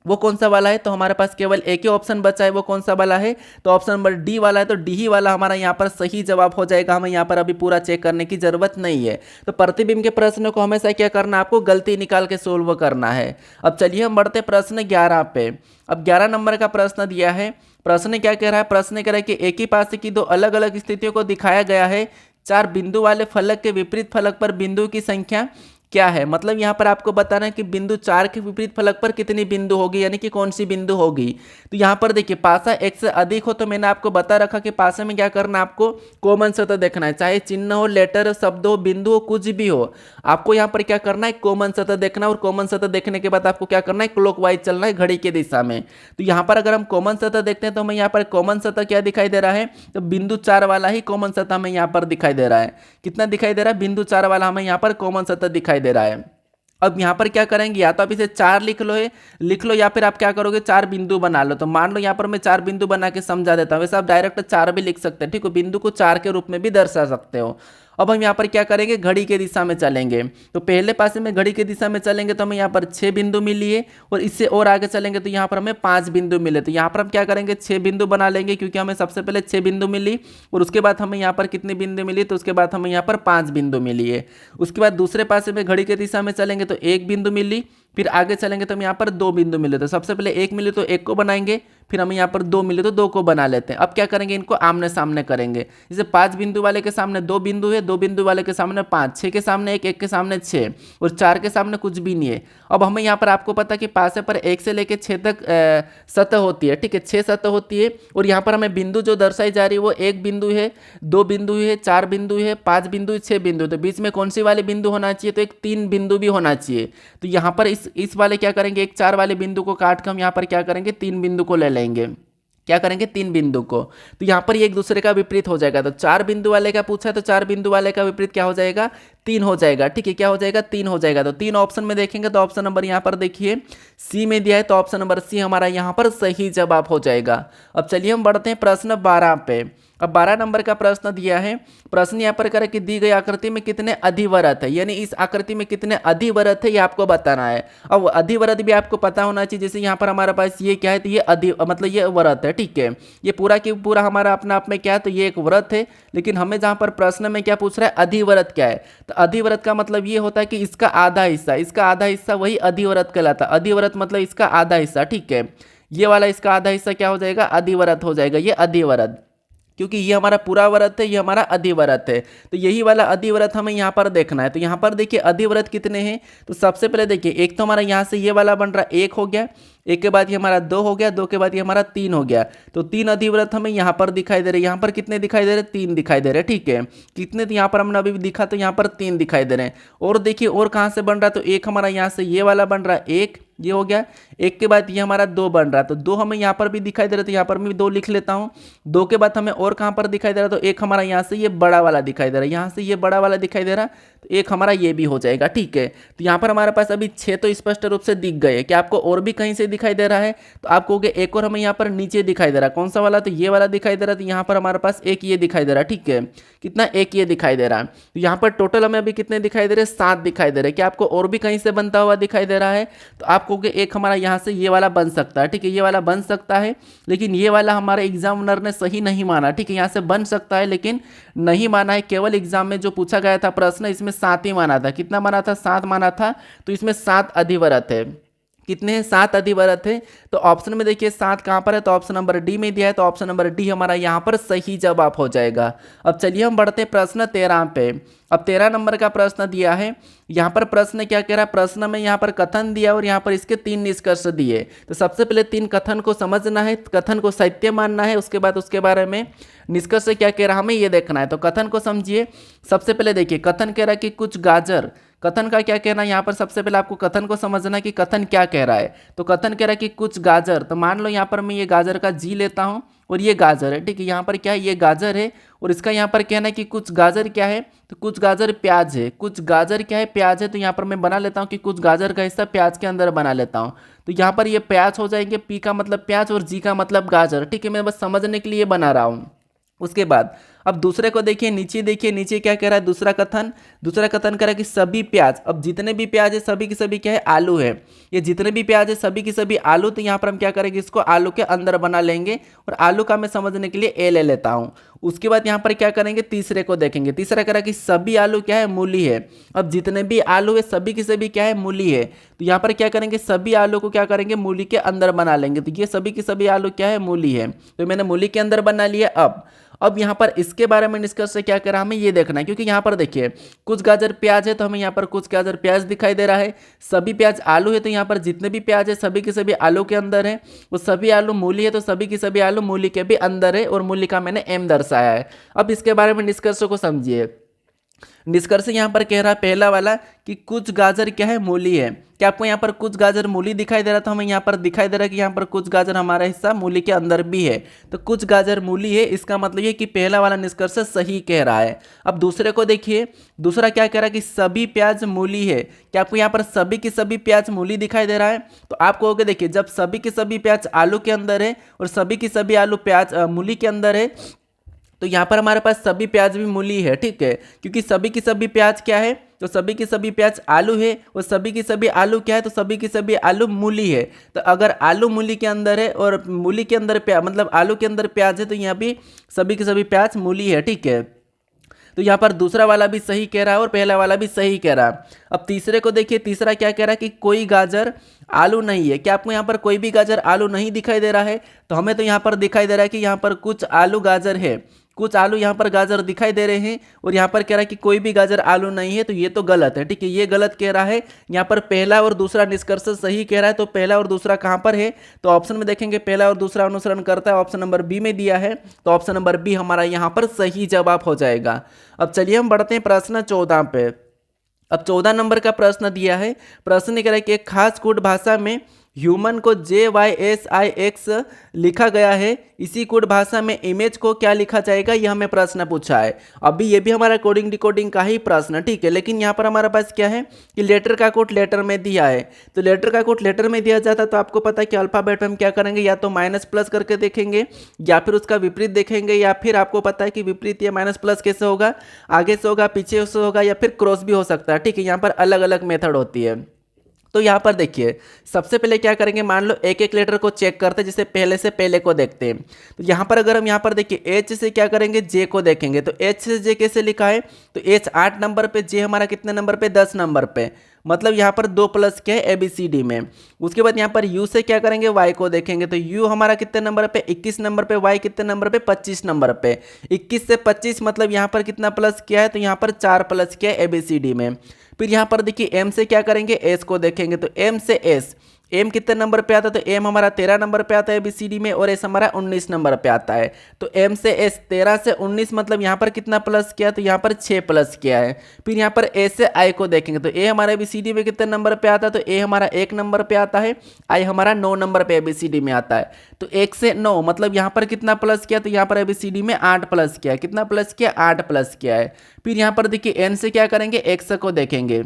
वो कौन सा वाला है, तो हमारे पास केवल एक ही ऑप्शन बचा है, वो कौन सा वाला है, तो ऑप्शन नंबर डी वाला है। तो डी ही वाला हमारा यहाँ पर सही जवाब हो जाएगा। हमें यहाँ पर अभी पूरा चेक करने की जरूरत नहीं है। तो प्रतिबिंब के प्रश्न को हमेशा क्या करना, आपको गलती निकाल के सोल्व करना है। अब चलिए हम बढ़ते प्रश्न 11 पे। अब 11 नंबर का प्रश्न दिया है। प्रश्न क्या कह रहा है, प्रश्न कह रहा है कि एक ही पासे की दो अलग अलग स्थितियों को दिखाया गया है। 4 बिंदु वाले फलक के विपरीत फलक पर बिंदु की संख्या क्या है। मतलब यहाँ पर आपको बताना है कि बिंदु 4 के विपरीत फलक पर कितनी बिंदु होगी, यानी कि कौन सी बिंदु होगी। तो यहाँ पर देखिए, पासा एक से अधिक हो तो मैंने आपको बता रखा कि पासे में क्या करना, आपको कॉमन सतह देखना है, चाहे चिन्ह हो, लेटर हो, शब्द हो, बिंदु हो, कुछ भी हो। आपको यहाँ पर क्या करना है, कॉमन सतह देखना है। और कॉमन सतह देखने के बाद आपको क्या करना है, क्लॉकवाइज चलना है, घड़ी के दिशा में। तो यहाँ पर अगर हम कॉमन सतह देखते हैं तो हमें यहाँ पर कॉमन सतह क्या दिखाई दे रहा है, तो बिंदु 4 वाला ही कॉमन सतह हमें यहाँ पर दिखाई दे रहा है। कितना दिखाई दे रहा है, बिंदु 4 वाला हमें यहाँ पर कॉमन सतह दिखाई दे रहा है। अब यहाँ पर क्या करेंगे, या तो आप इसे 4 लिख लो, या फिर आप क्या करोगे, 4 बिंदु बना लो। तो मान लो यहाँ पर मैं 4 बिंदु बना के समझा देता हूँ। वैसे आप डायरेक्ट 4 भी लिख सकते हैं, ठीक है, बिंदु को 4 के रूप में भी दर्शा सकते हो। अब हम यहाँ पर क्या करेंगे, घड़ी के दिशा में चलेंगे। तो पहले पासे में घड़ी के दिशा में चलेंगे तो हमें यहाँ पर 6 बिंदु मिली है, और इससे और आगे चलेंगे तो यहाँ पर हमें 5 बिंदु मिले। तो यहाँ पर हम क्या करेंगे, 6 बिंदु बना लेंगे, क्योंकि हमें सबसे पहले 6 बिंदु मिली, और उसके बाद हमें यहाँ पर कितनी बिंदु मिली, तो उसके बाद हमें यहाँ पर 5 बिंदु मिली है। उसके बाद दूसरे पासे में घड़ी के दिशा में चलेंगे तो 1 बिंदु मिली, फिर आगे चलेंगे तो हम यहाँ पर 2 बिंदु मिले। तो सबसे पहले 1 मिले तो 1 को बनाएंगे, फिर हमें यहाँ पर 2 मिले तो 2 को बना लेते हैं। अब क्या करेंगे, इनको आमने सामने करेंगे। जैसे 5 बिंदु वाले के सामने 2 बिंदु है, 2 बिंदु वाले के सामने 5, 6 के सामने 1, 1 के सामने 6, और 4 के सामने कुछ भी नहीं है। अब हमें यहाँ पर आपको पता है कि पासे पर 1 से लेकर 6 तक सतह होती है, ठीक है, 6 सतह होती है। और यहाँ पर हमें बिंदु जो दर्शाई जा रही है वो 1 बिंदु है, 2 बिंदु है, 4 बिंदु है, 5 बिंदु, 6 बिंदु। तो बीच में कौन सी वाले बिंदु होना चाहिए, तो एक 3 बिंदु भी होना चाहिए। तो यहाँ पर इस वाले क्या करेंगे, एक 4 वाले बिंदु को काट कर हम यहाँ पर क्या करेंगे, 3 बिंदु को ले लेंगे। क्या करेंगे, 3 बिंदु को। तो यहाँ पर ये एक दूसरे का विपरीत हो जाएगा। तो 4 बिंदु वाले का पूछा, तो 4 बिंदु वाले का विपरीत क्या हो जाएगा, 3 हो जाएगा, ठीक है। क्या हो जाएगा, 3 हो जाएगा। तो 3 ऑप्शन में देखेंगे तो ऑप्शन नंबर यहाँ पर देखिए सी में दिया है, तो ऑप्शन नंबर सी हमारा यहाँ पर सही जवाब हो जाएगा। अब चलिए हम बढ़ते हैं प्रश्न 12 पे। अब 12 नंबर का प्रश्न दिया है। प्रश्न यहाँ पर करे कि दी गई आकृति में कितने अधिवरत है, यानी इस आकृति में कितने अधिवरत है ये आपको बताना है। अब अधिवरत भी आपको पता होना चाहिए। जैसे यहाँ पर हमारे पास ये क्या है, तो ये मतलब ये व्रत है, ठीक है। ये पूरा की पूरा हमारा अपना आप में क्या है, तो ये एक व्रत है। लेकिन हमें जहाँ पर प्रश्न में क्या पूछ रहा है, अधिवरत क्या है, तो अधिवरत का मतलब ये होता है कि इसका आधा हिस्सा वही अधिवरत कहलाता है। अधिवरत मतलब इसका आधा हिस्सा, ठीक है। ये वाला इसका आधा हिस्सा क्या हो जाएगा, अधिवरत हो जाएगा, ये अधिवरत, क्योंकि ये हमारा पुरावर्त है, ये हमारा अधिवरत है। तो यही वाला अधिवरत हमें यहाँ पर देखना है। तो यहाँ पर देखिए अधिवरत कितने हैं, तो सबसे पहले देखिए एक तो हमारा यहाँ से ये वाला बन रहा है 1 हो गया, 1 के बाद ये हमारा 2 हो गया, 2 के बाद ये हमारा 3 हो गया। तो 3 अधिवरत हमें यहाँ पर दिखाई दे रहे हैं। यहाँ पर कितने दिखाई दे रहे हैं, 3 दिखाई दे रहे हैं, ठीक है। कितने तो यहाँ पर हमने अभी भी दिखा, तो यहाँ पर 3 दिखाई दे रहे हैं। और देखिए और कहाँ से बन रहा है, तो एक हमारा यहाँ से ये वाला बन रहा है 1, ये हो गया। 1 के बाद ये हमारा 2 बन रहा है, तो 2 हमें यहाँ पर भी दिखाई दे रहा है, तो यहाँ पर मैं 2 लिख लेता हूँ। 2 के बाद हमें और कहाँ पर दिखाई दे रहा है, तो एक हमारा यहाँ से ये बड़ा वाला दिखाई दे रहा है, यहाँ से ये बड़ा वाला दिखाई दे रहा है, तो एक हमारा ये भी हो जाएगा, ठीक है। तो यहाँ पर हमारे पास अभी 6 तो स्पष्ट रूप से दिख गए। क्या आपको और भी कहीं से दिखाई दे रहा है, तो आप कहोगे एक और हमें यहाँ पर नीचे दिखाई दे रहा है, कौन सा वाला, तो ये वाला दिखाई दे रहा है। तो यहाँ पर हमारे पास एक ये दिखाई दे रहा है, ठीक है। कितना, एक ये दिखाई दे रहा है। तो यहाँ पर टोटल हमें अभी कितने दिखाई दे रहे हैं, 7 दिखाई दे रहे हैं। क्या आपको और भी कहीं से बनता हुआ दिखाई दे रहा है, तो आप कहोगे एक हमारा यहाँ से ये वाला बन सकता है, ठीक है, ये वाला बन सकता है। लेकिन ये वाला हमारे एग्जामिनर ने सही नहीं माना, ठीक है। यहाँ से बन सकता है लेकिन नहीं माना है। केवल एग्जाम में जो पूछा गया था प्रश्न, इसमें 7 ही माना था। कितना माना था, 7 माना था। तो इसमें 7 अधिवरत है। कितने हैं, 7 अधिवरत है। तो ऑप्शन में देखिए 7 कहाँ पर है, तो ऑप्शन नंबर डी में दिया है, तो ऑप्शन नंबर डी हमारा यहाँ पर सही जवाब हो जाएगा। अब चलिए हम बढ़ते हैं प्रश्न 13 पे। अब 13 नंबर का प्रश्न दिया है। यहाँ पर प्रश्न क्या कह रहा है, प्रश्न में यहाँ पर कथन दिया और यहाँ पर इसके 3 निष्कर्ष दिए। तो सबसे पहले 3 कथन को समझना है, कथन को सत्य मानना है, उसके बाद उसके बारे में निष्कर्ष क्या कह रहा है हमें ये देखना है। तो कथन को समझिए। सबसे पहले देखिए कथन कह रहा है कि कुछ गाजर, कथन का क्या कहना है, यहाँ पर सबसे पहले आपको कथन को समझना है कि कथन क्या कह रहा है। तो कथन कह रहा है कि कुछ गाजर, तो मान लो यहाँ पर मैं ये गाजर का जी लेता हूँ और ये गाजर है, ठीक है। यहाँ पर क्या है, ये गाजर है और इसका यहाँ पर कहना है कि कुछ गाजर क्या है, तो कुछ गाजर प्याज है। कुछ गाजर क्या है, प्याज है। तो यहाँ पर मैं बना लेता हूँ कि कुछ गाजर का हिस्सा प्याज के अंदर बना लेता हूँ। तो यहाँ पर ये प्याज हो जाएंगे, पी का मतलब प्याज और जी का मतलब गाजर, ठीक है। मैं बस समझने के लिए बना रहा हूँ। उसके बाद अब दूसरे को देखिए, नीचे देखिए, नीचे क्या कह रहा है, दूसरा कथन कह रहा है कि सभी प्याज, अब जितने भी प्याज है सभी की सभी क्या है, आलू है। ये जितने भी प्याज है सभी की सभी आलू। तो यहाँ पर हम क्या करेंगे, इसको आलू के अंदर बना लेंगे और आलू का मैं समझने के लिए ए ले लेता हूँ। उसके बाद यहाँ पर क्या करेंगे, तीसरे को देखेंगे। तीसरा कह रहा है कि सभी आलू क्या है, मूली है। अब जितने भी आलू है सभी की सभी क्या है, मूली है। तो यहाँ पर क्या करेंगे, सभी आलू को क्या करेंगे, मूली के अंदर बना लेंगे। तो ये सभी की सभी आलू क्या है, मूली है। तो मैंने मूली के अंदर बना लिया। अब यहाँ पर इसके बारे में निष्कर्ष क्या कर रहा है हमें ये देखना है, क्योंकि यहाँ पर देखिए कुछ गाजर प्याज है, तो हमें यहाँ पर कुछ गाजर प्याज दिखाई दे रहा है। सभी प्याज आलू है, तो यहाँ पर जितने भी प्याज है सभी के सभी आलू के अंदर है। वो सभी आलू मूली है, तो सभी की सभी आलू मूली के भी अंदर है और मूली का मैंने एम दर्शाया है। अब इसके बारे में निष्कर्ष को समझिए। निष्कर्ष यहाँ पर कह रहा है पहला वाला कि कुछ गाजर क्या है, मूली है। क्या आपको यहाँ पर कुछ गाजर मूली दिखाई दे रहा था, हमें यहाँ पर दिखाई दे रहा है कि यहाँ पर कुछ गाजर हमारा हिस्सा मूली के अंदर भी है। तो कुछ गाजर मूली है, इसका मतलब ये कि पहला वाला निष्कर्ष सही कह रहा है। अब दूसरे को देखिए, दूसरा क्या कह रहा है कि सभी प्याज मूली है। क्या आपको यहाँ पर सभी की सभी प्याज मूली दिखाई दे रहा है, तो आप कहोगे देखिए जब सभी की सभी प्याज आलू के अंदर है और सभी की सभी आलू प्याज मूली के अंदर है, तो यहाँ पर हमारे पास सभी प्याज भी मूली है, ठीक है। क्योंकि सभी की सभी प्याज क्या है, तो सभी की सभी प्याज आलू है और सभी की सभी आलू क्या है, तो सभी की सभी आलू मूली है। तो अगर आलू मूली के अंदर है और मूली के अंदर मतलब आलू के अंदर प्याज है, तो यहाँ भी सभी की सभी प्याज मूली है, ठीक है। तो यहाँ पर दूसरा वाला भी सही कह रहा है और पहला वाला भी सही कह रहा है। अब तीसरे को देखिए, तीसरा क्या कह रहा है कि कोई गाजर आलू नहीं है। क्या आपको यहाँ पर कोई भी गाजर आलू नहीं दिखाई दे रहा है, तो हमें तो यहाँ पर दिखाई दे रहा है कि यहाँ पर कुछ आलू गाजर है, कुछ आलू यहाँ पर गाजर दिखाई दे रहे हैं और यहाँ पर कह रहा है कि कोई भी गाजर आलू नहीं है। तो ये तो गलत है, ठीक है, ये गलत कह रहा है। यहाँ पर पहला और दूसरा निष्कर्ष सही कह रहा है। तो पहला और दूसरा कहाँ पर है, तो ऑप्शन में देखेंगे पहला और दूसरा अनुसरण करता है, ऑप्शन नंबर बी में दिया है। तो ऑप्शन नंबर बी हमारा यहाँ पर सही जवाब हो जाएगा। अब चलिए हम बढ़ते हैं प्रश्न 14 पे। अब 14 नंबर का प्रश्न दिया है। प्रश्न कह रहा है कि एक खास कोड भाषा में ह्यूमन को JYSIX लिखा गया है, इसी कोड भाषा में इमेज को क्या लिखा जाएगा, यह हमें प्रश्न पूछा है। अभी ये भी हमारा कोडिंग डिकोडिंग का ही प्रश्न, ठीक है। लेकिन यहाँ पर हमारे पास क्या है कि लेटर का कोड लेटर में दिया है। तो लेटर का कोड लेटर में दिया जाता है, तो आपको पता है कि अल्फाबेट में हम क्या करेंगे, या तो माइनस प्लस करके देखेंगे या फिर उसका विपरीत देखेंगे, या फिर आपको पता है कि विपरीत या माइनस प्लस कैसे होगा, आगे से होगा, पीछे से होगा, या फिर क्रॉस भी हो सकता है, ठीक है। यहाँ पर अलग अलग मेथड होती है। तो यहाँ पर देखिए सबसे पहले क्या करेंगे, मान लो एक एक लेटर को चेक करते हैं, जैसे पहले से पहले को देखते हैं। तो यहाँ पर अगर हम यहाँ पर देखिए एच से क्या करेंगे, जे को देखेंगे। तो एच से जे कैसे लिखा है, तो एच 8 नंबर पे, जे हमारा कितने नंबर पे, 10 नंबर पे। मतलब यहाँ पर 2 प्लस क्या है ABCD में। उसके बाद यहाँ पर U से क्या करेंगे, Y को देखेंगे तो U हमारा कितने नंबर पे 21 नंबर पे, Y कितने नंबर पे 25 नंबर पे। 21 से 25 मतलब यहाँ पर कितना प्लस किया है, तो यहाँ पर 4 प्लस किया है ABCD में। फिर यहाँ पर देखिए M से क्या करेंगे, S को देखेंगे तो M से S, एम कितने नंबर पे आता है, तो एम हमारा 13 नंबर पे आता है ABCD में, और एस हमारा 19 नंबर पे आता है। तो एम से एस 13 से 19 मतलब यहाँ पर कितना प्लस किया, तो यहाँ पर 6 प्लस किया है। फिर यहाँ पर ए से आई को देखेंगे तो ए हमारा ABCD में कितने नंबर पे आता है, तो ए हमारा 1 नंबर पे आता है, आई हमारा 9 नंबर पे ABCD में आता है। तो 1 से 9 मतलब यहाँ पर कितना प्लस किया, तो यहाँ पर ABCD में 8 प्लस किया है। कितना प्लस किया, 8 प्लस किया है। फिर यहाँ पर देखिए एन से क्या करेंगे, एक्स को देखेंगे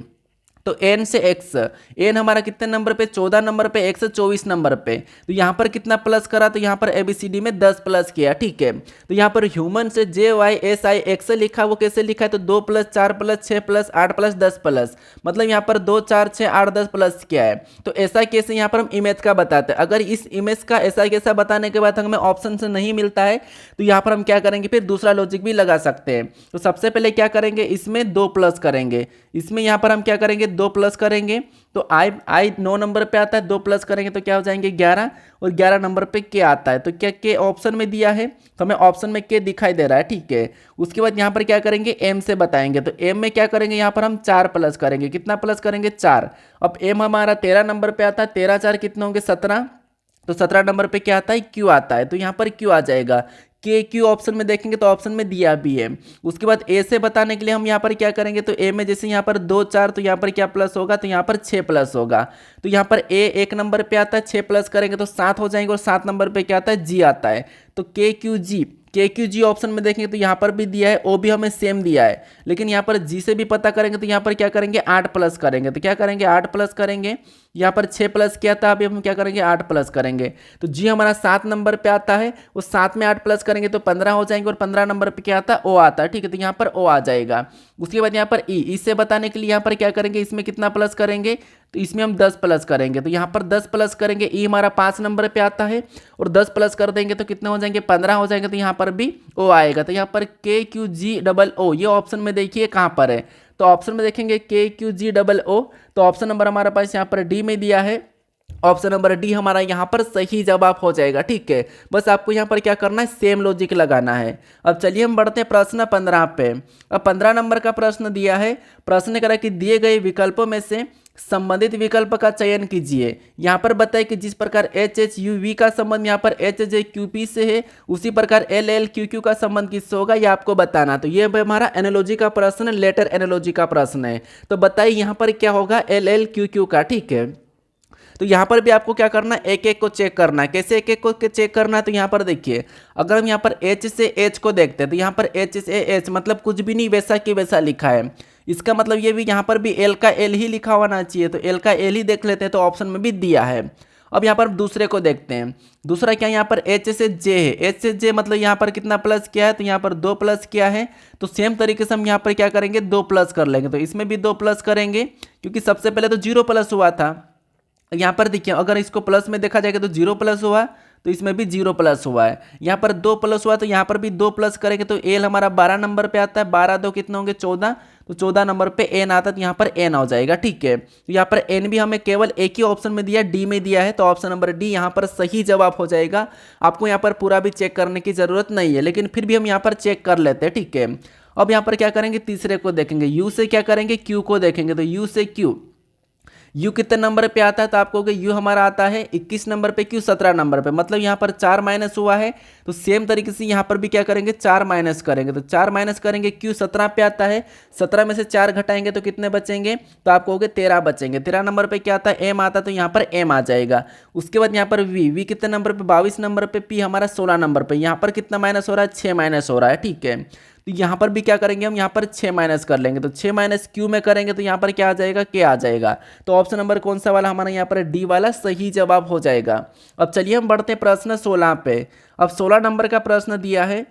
तो n से x, n हमारा कितने नंबर पे 14 नंबर पे, x 24 नंबर पे। तो यहाँ पर कितना प्लस करा, तो यहाँ पर ABCD में 10 प्लस किया, ठीक है। तो यहाँ पर ह्यूमन से JYSIX लिखा, वो कैसे लिखा है, तो 2 plus 4 plus 6 plus 8 plus 10 plus, मतलब यहाँ पर 2 4 6 8 10 प्लस किया है। तो ऐसा कैसे यहाँ पर हम इमेज का बताते हैं। अगर इस इमेज का ऐसा कैसा बताने के बाद हमें ऑप्शन से नहीं मिलता है तो यहाँ पर हम क्या करेंगे, फिर दूसरा लॉजिक भी लगा सकते हैं। तो सबसे पहले क्या करेंगे, इसमें 2 प्लस करेंगे, इसमें यहाँ पर हम क्या करेंगे 2 प्लस करेंगे। तो आई 9 नंबर पे आता है, 2 प्लस करेंगे तो क्या हो जाएंगे 11, और 11 नंबर पे के आता है। तो क्या के ऑप्शन में दिया है, तो हमें ऑप्शन में के दिखाई दे रहा है, ठीक है। उसके बाद यहाँ पर क्या करेंगे, एम से बताएंगे। तो एम में क्या करेंगे, यहाँ पर हम 4 प्लस करेंगे। कितना प्लस करेंगे, 4। अब एम हमारा 13 नंबर पे आता है, 13 4 कितने होंगे 17। तो 17 नंबर पे क्या आता है, क्यू आता है। तो यहाँ पर क्यू आ जाएगा। के क्यू ऑप्शन में देखेंगे तो ऑप्शन में दिया भी है। उसके बाद ए से बताने के लिए हम यहाँ पर क्या करेंगे, तो ए में जैसे यहाँ पर 2 4, तो यहाँ पर क्या प्लस होगा, तो यहाँ पर 6 प्लस होगा। तो यहाँ पर ए 1 नंबर पे आता है, 6 प्लस करेंगे तो 7 हो जाएंगे, और 7 नंबर पे क्या आता है, जी आता है। तो के क्यू जी ऑप्शन में देखेंगे तो यहाँ पर भी दिया है, ओ भी हमें सेम दिया है, लेकिन यहाँ पर जी से भी पता करेंगे तो यहाँ पर क्या करेंगे 8 प्लस करेंगे। तो क्या करेंगे 8 प्लस करेंगे, यहाँ पर 6 प्लस किया था, अभी हम क्या करेंगे 8 प्लस करेंगे। तो जी हमारा 7 नंबर पे आता है, उस 7 में 8 प्लस करेंगे तो 15 हो जाएंगे, और 15 नंबर पे क्या आता है, ओ आता है, ठीक है। तो यहाँ पर ओ आ जाएगा। उसके बाद यहाँ पर ई से बताने के लिए यहाँ पर क्या करेंगे, इसमें कितना प्लस करेंगे, तो इसमें हम 10 प्लस करेंगे। तो यहाँ पर 10 प्लस करेंगे, ई हमारा 5 नंबर पे आता है, और 10 प्लस कर देंगे तो कितने हो जाएंगे 15 हो जाएंगे। तो यहाँ पर भी ओ आएगा। तो यहाँ पर KQGOO ये ऑप्शन में देखिए कहाँ पर है, तो ऑप्शन में देखेंगे KQGOO, तो ऑप्शन नंबर हमारे पास यहाँ पर डी में दिया है। ऑप्शन नंबर डी हमारा यहाँ पर सही जवाब हो जाएगा, ठीक है। बस आपको यहाँ पर क्या करना है, सेम लॉजिक लगाना है। अब चलिए हम बढ़ते हैं प्रश्न 15 पे। अब 15 नंबर का प्रश्न दिया है। प्रश्न करा कि दिए गए विकल्पों में से संबंधित विकल्प का चयन कीजिए। यहाँ पर बताए कि जिस प्रकार HHUV का संबंध यहाँ पर HJQP से है, उसी प्रकार LLQQ का संबंध किससे होगा, ये आपको बताना। तो ये हमारा एनालॉजी का प्रश्न, लेटर एनालॉजी का प्रश्न है। तो बताइए यहाँ पर क्या होगा LLQQ का, ठीक है। तो यहाँ पर भी आपको क्या करना है, एक एक को चेक करना है। कैसे एक एक को चेक करना है, तो यहाँ पर देखिए, अगर हम यहाँ पर H से H को देखते हैं तो यहाँ पर H से H मतलब कुछ भी नहीं, वैसा कि वैसा लिखा है। इसका मतलब ये भी यहाँ पर भी L का L ही लिखा होना चाहिए। तो L का L ही देख लेते हैं, तो ऑप्शन में भी दिया है। अब यहाँ पर दूसरे को देखते हैं। दूसरा क्या, यहाँ पर H से J है। H से J मतलब यहाँ पर कितना प्लस किया है, तो यहाँ पर 2 प्लस किया है। तो सेम तरीके से हम यहाँ पर क्या करेंगे 2 प्लस कर लेंगे। तो इसमें भी 2 प्लस करेंगे, क्योंकि सबसे पहले तो 0 प्लस हुआ था। यहाँ पर देखिए, अगर इसको प्लस में देखा जाएगा तो 0 प्लस हुआ, तो इसमें भी 0 प्लस हुआ है। यहाँ पर 2 प्लस हुआ, तो यहाँ पर भी 2 प्लस करेंगे तो एल हमारा 12 नंबर पे आता है। 12 2 कितने होंगे 14, तो 14 नंबर पे एन आता है, तो यहाँ पर एन हो जाएगा, ठीक है। तो यहाँ पर एन भी हमें केवल एक ही ऑप्शन में दिया, डी में दिया है। तो ऑप्शन नंबर डी यहाँ पर सही जवाब हो जाएगा। आपको यहाँ पर पूरा भी चेक करने की जरूरत नहीं है, लेकिन फिर भी हम यहाँ पर चेक कर लेते हैं, ठीक है। अब यहाँ पर क्या करेंगे, तीसरे को देखेंगे। यू से क्या करेंगे, क्यू को देखेंगे। तो यू से क्यू, यू कितने नंबर पे आता है, तो आपको यू हमारा आता है 21 नंबर पे, क्यू 17 नंबर पे, मतलब यहाँ पर 4 माइनस हुआ है। तो सेम तरीके से यहाँ पर भी क्या करेंगे 4 माइनस करेंगे। तो 4 माइनस करेंगे, क्यू 17 पे आता है। 17 में से 4 घटाएंगे तो कितने बचेंगे, तो आप कहोगे 13 बचेंगे। 13 नंबर पे क्या आता है, एम आता है, तो यहाँ पर एम आ जाएगा। उसके बाद यहाँ पर वी कितने नंबर पे, 22 नंबर पे, पी हमारा 16 नंबर पे। यहाँ पर कितना माइनस हो रहा है, 6 माइनस हो रहा है, ठीक है। तो यहाँ पर भी क्या करेंगे हम, यहाँ पर 6 माइनस कर लेंगे। तो 6 माइनस क्यू में करेंगे तो यहाँ पर क्या आ जाएगा, के आ जाएगा। तो ऑप्शन नंबर कौन सा वाला हमारा यहाँ पर डी वाला सही जवाब हो जाएगा। अब चलिए हम बढ़ते हैं प्रश्न 16 पे। अब 16 नंबर का प्रश्न दिया है।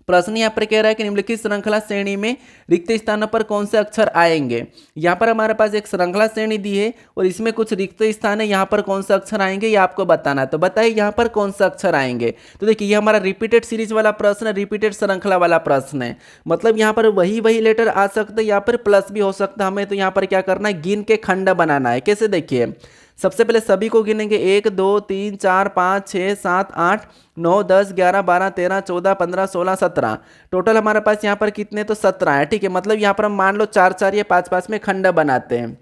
प्रश्न यहाँ पर कह रहा है कि निम्नलिखित श्रृंखला श्रेणी में रिक्त स्थानों पर कौन से अक्षर आएंगे। यहाँ पर हमारे पास एक श्रृंखला श्रेणी दी है और इसमें कुछ रिक्त स्थान है, यहाँ पर कौन से अक्षर आएंगे ये आपको बताना है। तो बताइए यहाँ पर कौन से अक्षर आएंगे। तो देखिए ये हमारा रिपीटेड सीरीज वाला प्रश्न है, रिपीटेड श्रृंखला वाला प्रश्न है, मतलब यहाँ पर वही लेटर आ सकते हैं, यहाँ पर प्लस भी हो सकता है। हमें तो यहाँ पर क्या करना है, गिन के खंड बनाना है। कैसे, देखिए सबसे पहले सभी को गिनेंगे 1 2 3 4 5 6 7 8 9 10 11 12 13 14 15 16 17, टोटल हमारे पास यहाँ पर कितने, तो 17 है। ठीक है, मतलब यहाँ पर हम मान लो 4 4 या 5 5 में खंड बनाते हैं।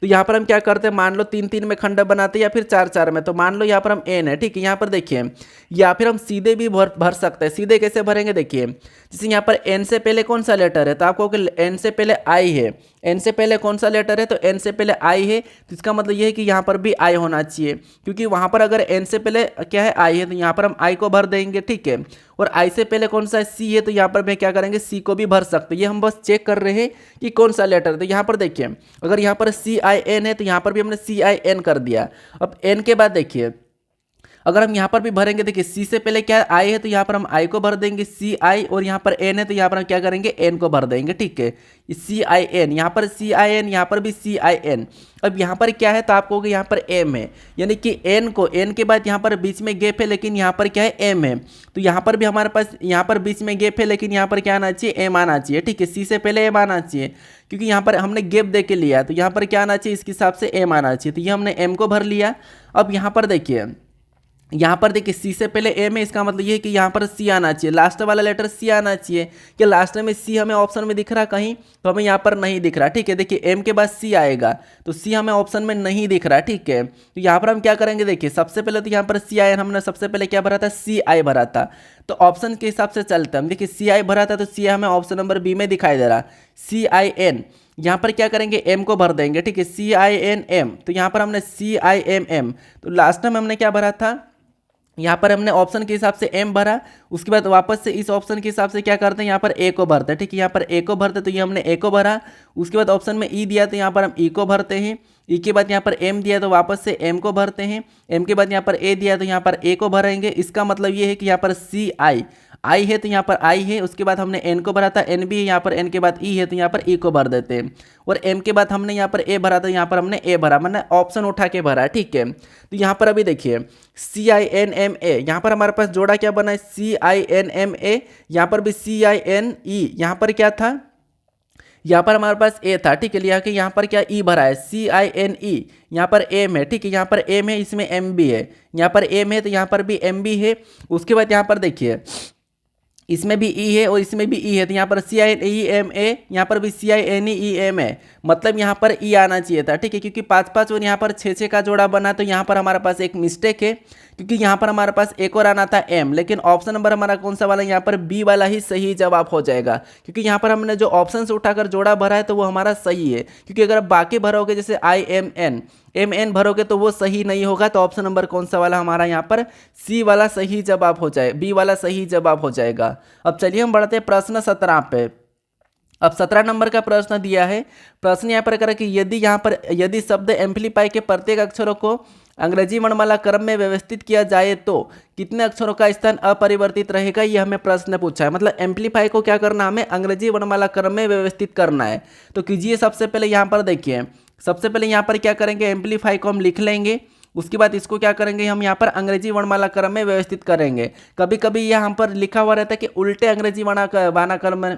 तो यहाँ पर हम क्या करते हैं, मान लो 3 3 में खंड बनाते हैं या फिर 4 4 में। तो मान लो यहाँ पर हम एन है, ठीक है। यहाँ पर देखिए या फिर हम सीधे भी भर सकते हैं। सीधे कैसे भरेंगे, देखिए जैसे यहाँ पर एन से पहले कौन सा लेटर है, तो आपको एन से पहले आई है। एन से पहले कौन सा लेटर है, तो एन से पहले आई है, तो इसका मतलब ये है कि यहाँ पर भी आई होना चाहिए, क्योंकि वहाँ पर अगर एन से पहले क्या है, आई है, तो यहाँ पर हम आई को भर देंगे। ठीक है, और आई से पहले कौन सा है, सी है, तो यहाँ पर मैं क्या करेंगे, सी को भी भर सकते हैं। ये हम बस चेक कर रहे हैं कि कौन सा लेटर है। तो यहाँ पर देखिए अगर यहाँ पर सी आई एन है तो यहाँ पर भी हमने सी आई एन कर दिया। अब एन के बाद देखिए अगर हम यहाँ पर भी भरेंगे, देखिए सी से पहले क्या आई है तो यहाँ पर हम आई को भर देंगे सी आई, और यहाँ पर एन है तो यहाँ पर हम क्या करेंगे, एन को भर देंगे। ठीक है, सी आई एन, यहाँ पर सी आई एन, यहाँ पर भी सी आई एन। अब यहाँ पर क्या है, तो आप कहोगे यहाँ पर एम है, यानी कि एन को, एन के बाद यहाँ पर बीच में गैप है, लेकिन यहाँ पर क्या है, एम है। तो यहाँ पर भी हमारे पास यहाँ पर बीच में गैप है, लेकिन यहाँ पर क्या आना चाहिए, एम आना चाहिए। ठीक है, सी से पहले एम आना चाहिए, क्योंकि यहाँ पर हमने गैप दे के लिया, तो यहाँ पर क्या आना चाहिए, इसके हिसाब से एम आना चाहिए। तो ये हमने एम को भर लिया। अब यहाँ पर देखिए सी से पहले एम है, इसका मतलब ये है कि यहाँ पर सी आना चाहिए, लास्ट वाला लेटर सी आना चाहिए। कि लास्ट में सी हमें ऑप्शन में दिख रहा कहीं, तो हमें यहाँ पर नहीं दिख रहा। ठीक है, देखिए एम के बाद सी आएगा, तो सी हमें ऑप्शन में नहीं दिख रहा। ठीक है, तो यहाँ पर हम क्या करेंगे, देखिए सबसे पहले तो यहाँ पर सी आई, हमने सबसे पहले क्या भरा था, सी आई भरा था। तो ऑप्शन के हिसाब से चलते हैं। देखिए सी आई भरा था, तो सी हमें ऑप्शन नंबर बी में दिखाई दे रहा, सी आई एन। यहाँ पर क्या करेंगे, एम को भर देंगे। ठीक है, सी आई एन एम, तो यहाँ पर हमने सी आई एम एम। तो लास्ट में हमने क्या भरा था, यहाँ पर हमने ऑप्शन के हिसाब से एम भरा, उसके बाद वापस से इस ऑप्शन के हिसाब से क्या करते हैं, यहाँ पर ए को भरते हैं। ठीक है, यहाँ पर ए को भरते, तो ये हमने ए को भरा। उसके बाद ऑप्शन में ई दिया, तो यहाँ पर हम ई को भरते हैं। ई के बाद यहाँ पर एम दिया, तो वापस से एम को भरते हैं। एम के बाद यहाँ पर ए दिया, तो यहाँ पर ए को भरेंगे। इसका मतलब ये है कि यहाँ पर सी आई आई है, तो यहाँ पर आई है। उसके बाद हमने एन को भरा था, एन भी है, यहाँ पर एन के बाद ई है, तो यहाँ पर ई को भर देते हैं। और एम के बाद हमने यहाँ पर ए भरा था, यहाँ पर हमने ए भरा, मैंने ऑप्शन उठा के भरा। ठीक है, तो यहाँ पर अभी देखिए सी आई एन एम ए, यहाँ पर हमारे पास जोड़ा क्या बना है, सी आई एन एम ए। यहाँ पर भी सी आई एन ई, यहाँ पर क्या था, यहाँ पर हमारे पास ए था। ठीक है, लिया कि यहाँ पर क्या ई भरा है, सी आई एन ई। यहाँ पर एम है, ठीक है, यहाँ पर एम है, इसमें एम भी है। यहाँ पर एम है, तो यहाँ पर भी एम भी है। उसके बाद यहाँ पर देखिए इसमें भी ई है और इसमें भी ई है, तो यहाँ पर सी I N E M A, यहाँ पर भी सी आई एन ई एम है, मतलब यहाँ पर ई आना चाहिए था। ठीक है, क्योंकि 5 5 और यहाँ पर 6 6 का जोड़ा बना, तो यहाँ पर हमारे पास एक मिस्टेक है, क्योंकि यहाँ पर हमारे पास एक और आना था एम, लेकिन ऑप्शन नंबर हमारा कौन सा वाला, यहाँ पर बी वाला ही सही जवाब हो जाएगा। क्योंकि यहाँ पर हमने जो ऑप्शन से उठाकर जोड़ा भरा है तो वो हमारा सही है, क्योंकि अगर बाकी भरोगे जैसे आई एम एन भरोगे तो वो सही नहीं होगा। तो ऑप्शन नंबर कौन सा वाला हमारा यहाँ पर सी वाला सही जवाब हो जाए, बी वाला सही जवाब हो जाएगा। अब चलिए हम बढ़ते हैं प्रश्न 17 पे। अब 17 नंबर का प्रश्न दिया है। प्रश्न यहाँ पर करें कि यदि शब्द एम्पलीफाई के प्रत्येक अक्षरों को अंग्रेजी वर्णमाला क्रम में व्यवस्थित किया जाए तो कितने अक्षरों का स्थान अपरिवर्तित रहेगा, ये हमें प्रश्न पूछा है। मतलब एम्पलीफाई को क्या करना, हमें अंग्रेजी वर्णमाला क्रम में व्यवस्थित करना है। तो कीजिए, सबसे पहले यहाँ पर देखिए, सबसे पहले यहाँ पर क्या करेंगे, एम्पलीफाई को हम लिख लेंगे। उसके बाद इसको क्या करेंगे, हम यहाँ पर अंग्रेजी वर्णमाला क्रम में व्यवस्थित करेंगे। कभी कभी यहाँ पर लिखा हुआ रहता है कि उल्टे अंग्रेजी वर्णक्रम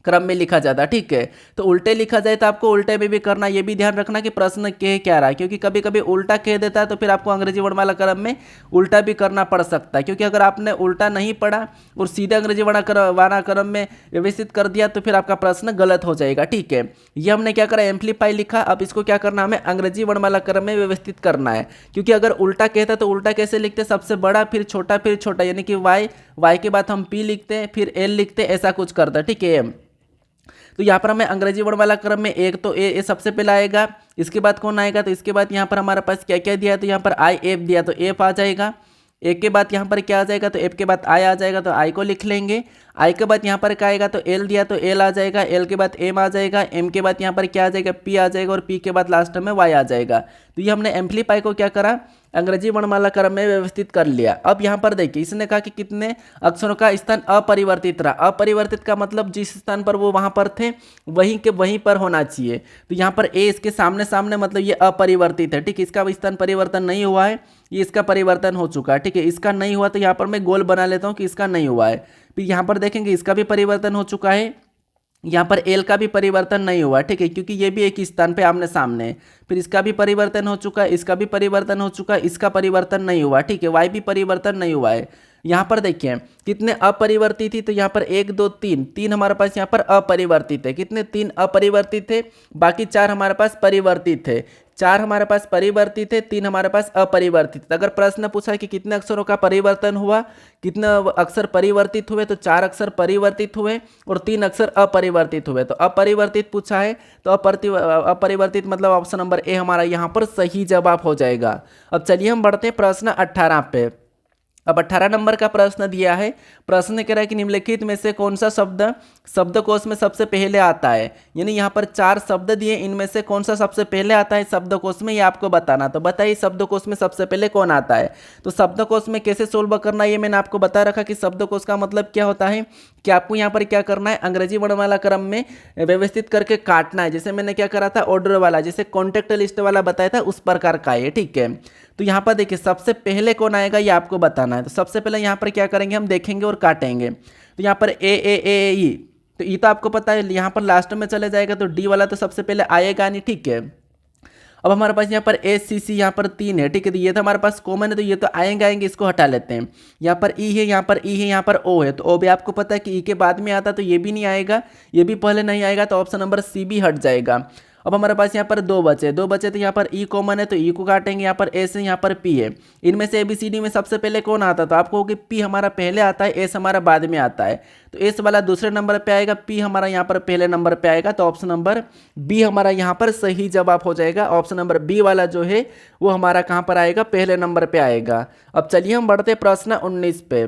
क्रम में लिखा जाता है। ठीक है, तो उल्टे लिखा जाए तो आपको उल्टे में भी करना, ये भी ध्यान रखना कि प्रश्न कह क्या रहा है, क्योंकि कभी कभी उल्टा कह देता है तो फिर आपको अंग्रेजी वर्णमाला क्रम में उल्टा भी करना पड़ सकता है। क्योंकि अगर आपने उल्टा नहीं पढ़ा और सीधे अंग्रेजी वर्णक्रम में व्यवस्थित कर दिया तो फिर आपका प्रश्न गलत हो जाएगा। ठीक है, ये हमने क्या करा, एम्पलीफाई लिखा। अब इसको क्या करना, हमें अंग्रेजी वर्णमाला क्रम में व्यवस्थित करना है। क्योंकि अगर उल्टा कहता तो उल्टा कैसे लिखते, सबसे बड़ा फिर छोटा फिर छोटा, यानी कि वाई के बाद हम पी लिखते हैं, फिर एल लिखते हैं, ऐसा कुछ करता है। ठीक है, तो यहाँ पर हमें अंग्रेजी वर्णमाला क्रम में एक तो ए सबसे पहले आएगा, इसके बाद कौन आएगा, तो इसके बाद यहाँ पर हमारे पास क्या क्या दिया है, तो यहाँ पर आई एफ दिया तो एफ आ जाएगा। एक के बाद यहाँ पर क्या आ जाएगा, तो एफ के बाद आई आ जाएगा, तो आई को लिख लेंगे। आई के बाद यहाँ पर क्या आएगा, तो एल दिया तो एल आ जाएगा। एल के बाद एम आ जाएगा। एम के बाद यहाँ पर क्या आ जाएगा, पी आ जाएगा, और पी के बाद लास्ट में वाई आ जाएगा। तो ये हमने एम्पलीफाई को क्या करा, अंग्रेजी वर्णमाला क्रम में व्यवस्थित कर लिया। अब यहाँ पर देखिए इसने कहा कि कितने अक्षरों का स्थान अपरिवर्तित रहा। अपरिवर्तित का मतलब जिस स्थान पर वो वहाँ पर थे वहीं पर होना चाहिए। तो यहाँ पर ए इसके सामने सामने मतलब ये अपरिवर्तित है, ठीक है। इसका स्थान परिवर्तन नहीं हुआ है, ये इसका परिवर्तन हो चुका है, ठीक है। इसका नहीं हुआ तो यहाँ पर मैं गोल बना लेता हूँ कि इसका नहीं हुआ है। फिर यहाँ पर देखेंगे इसका भी परिवर्तन हो चुका है, यहाँ पर एल का भी परिवर्तन नहीं हुआ, ठीक है, क्योंकि ये भी एक स्थान पे आमने सामने है। फिर इसका भी परिवर्तन हो चुका है, इसका भी परिवर्तन हो चुका है, इसका परिवर्तन नहीं हुआ, ठीक है। वाई भी परिवर्तन नहीं हुआ है। यहाँ पर देखिए कितने अपरिवर्तित थी, तो यहाँ पर 1 2 3 3 हमारे पास यहाँ पर अपरिवर्तित है। कितने 3 अपरिवर्तित थे, बाकी 4 हमारे पास परिवर्तित थे। 4 हमारे पास परिवर्तित है, 3 हमारे पास अपरिवर्तित। अगर प्रश्न पूछा कि कितने अक्षरों का परिवर्तन हुआ, कितने अक्षर परिवर्तित हुए, तो 4 अक्षर परिवर्तित हुए और 3 अक्षर अपरिवर्तित हुए। तो अपरिवर्तित पूछा है तो अपरिवर्तित मतलब ऑप्शन नंबर ए हमारा यहाँ पर सही जवाब हो जाएगा। अब चलिए हम बढ़ते हैं प्रश्न 18 पे। अब 18 नंबर का प्रश्न दिया है। प्रश्न कह रहा है कि निम्नलिखित में से कौन सा शब्द शब्दकोश में सबसे पहले आता है। यानी यहाँ पर 4 शब्द दिए, इनमें से कौन सा सबसे पहले आता है शब्दकोश में, ये आपको बताना। तो बताइए शब्दकोश में सबसे पहले कौन आता है। तो शब्दकोश में कैसे सोल्व करना है ये मैंने आपको बता रखा कि शब्दकोश का मतलब क्या होता है कि आपको यहाँ पर क्या करना है, अंग्रेजी वर्णमाला क्रम में व्यवस्थित करके काटना है। जैसे मैंने क्या करा था ऑर्डर वाला, जैसे कॉन्टेक्ट लिस्ट वाला बताया था उस प्रकार का है, ठीक है। तो यहाँ पर देखिए सबसे पहले कौन आएगा ये आपको बताना है। तो सबसे पहले यहाँ पर क्या करेंगे, हम देखेंगे और काटेंगे। तो यहाँ पर ए ई, तो ई तो आपको पता है यहाँ पर लास्ट में चले जाएगा, तो डी वाला तो सबसे पहले आएगा नहीं, ठीक है। अब हमारे पास यहाँ पर ए सी सी यहाँ पर 3 है, ठीक है। तो ये तो हमारे पास कॉमन है, तो ये तो आएंगे, इसको हटा लेते हैं। यहाँ पर ई है, यहाँ पर ई है, यहाँ पर ओ है। तो ओ भी आपको पता है कि ई के बाद में आता, तो ये भी नहीं आएगा, ये भी पहले नहीं आएगा, तो ऑप्शन नंबर सी भी हट जाएगा। अब हमारे पास यहाँ पर 2 बचे, तो यहाँ पर ई कॉमन है, तो ई को काटेंगे। यहाँ पर एस है, यहाँ पर पी है। इनमें से ABCD में सबसे पहले कौन आता है, तो आपको कि पी हमारा पहले आता है, एस हमारा बाद में आता है। तो एस वाला दूसरे नंबर पे आएगा, पी हमारा यहाँ पर पहले नंबर पे आएगा। तो ऑप्शन नंबर बी हमारा यहाँ पर सही जवाब हो जाएगा। ऑप्शन नंबर बी वाला जो है वो हमारा कहाँ पर आएगा, पहले नंबर पे आएगा। अब चलिए हम बढ़ते प्रश्न 19 पे।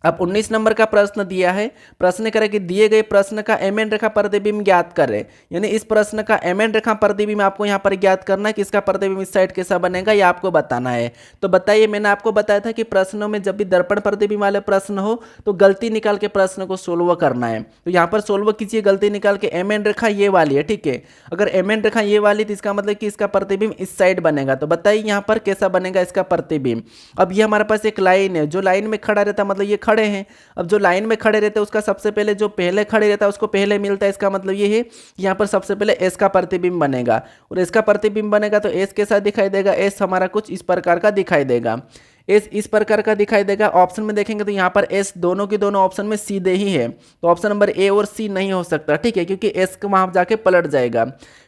अब 19 नंबर का प्रश्न दिया है। प्रश्न करें कि दिए गए प्रश्न का एमएन रेखा प्रतिबिंब ज्ञात करें। यानी इस प्रश्न का एमएन रेखा प्रतिबिंब आपको यहाँ पर ज्ञात करना है कि इसका प्रतिबिंब इस साइड कैसा बनेगा, ये आपको बताना है। तो बताइए, मैंने आपको बताया था कि प्रश्नों में जब भी दर्पण प्रतिबिंब वाले प्रश्न हो तो गलती निकाल के प्रश्न को सोल्व करना है। तो यहाँ पर सोल्व कीजिए गलती निकाल के। एमएन रेखा ये वाली है, ठीक है। अगर एमएन रेखा ये वाली तो इसका मतलब कि इसका प्रतिबिंब इस साइड बनेगा। तो बताइए यहाँ पर कैसा बनेगा इसका प्रतिबिंब। अब ये हमारे पास एक लाइन है, जो लाइन में खड़ा रहता मतलब ये खड़े हैं। अब जो लाइन में खड़े रहते हैं उसका सबसे पहले जो पहले खड़े रहता है उसको पहले मिलता है। इसका मतलब ये है कि यहाँ पर सबसे पहले एस का प्रतिबिंब बनेगा, और एस का प्रतिबिंब बनेगा तो एस कैसा दिखाई देगा, एस हमारा कुछ इस प्रकार का दिखाई देगा। एस इस प्रकार का दिखाई देगा। ऑप्शन में देखेंगे तो यहाँ पर एस दोनों की दोनों ऑप्शन में सीधे ही है, तो ऑप्शन नंबर ए और सी नहीं हो सकता, ठीक है, क्योंकि एस को वहाँ जाके पलट जाएगा।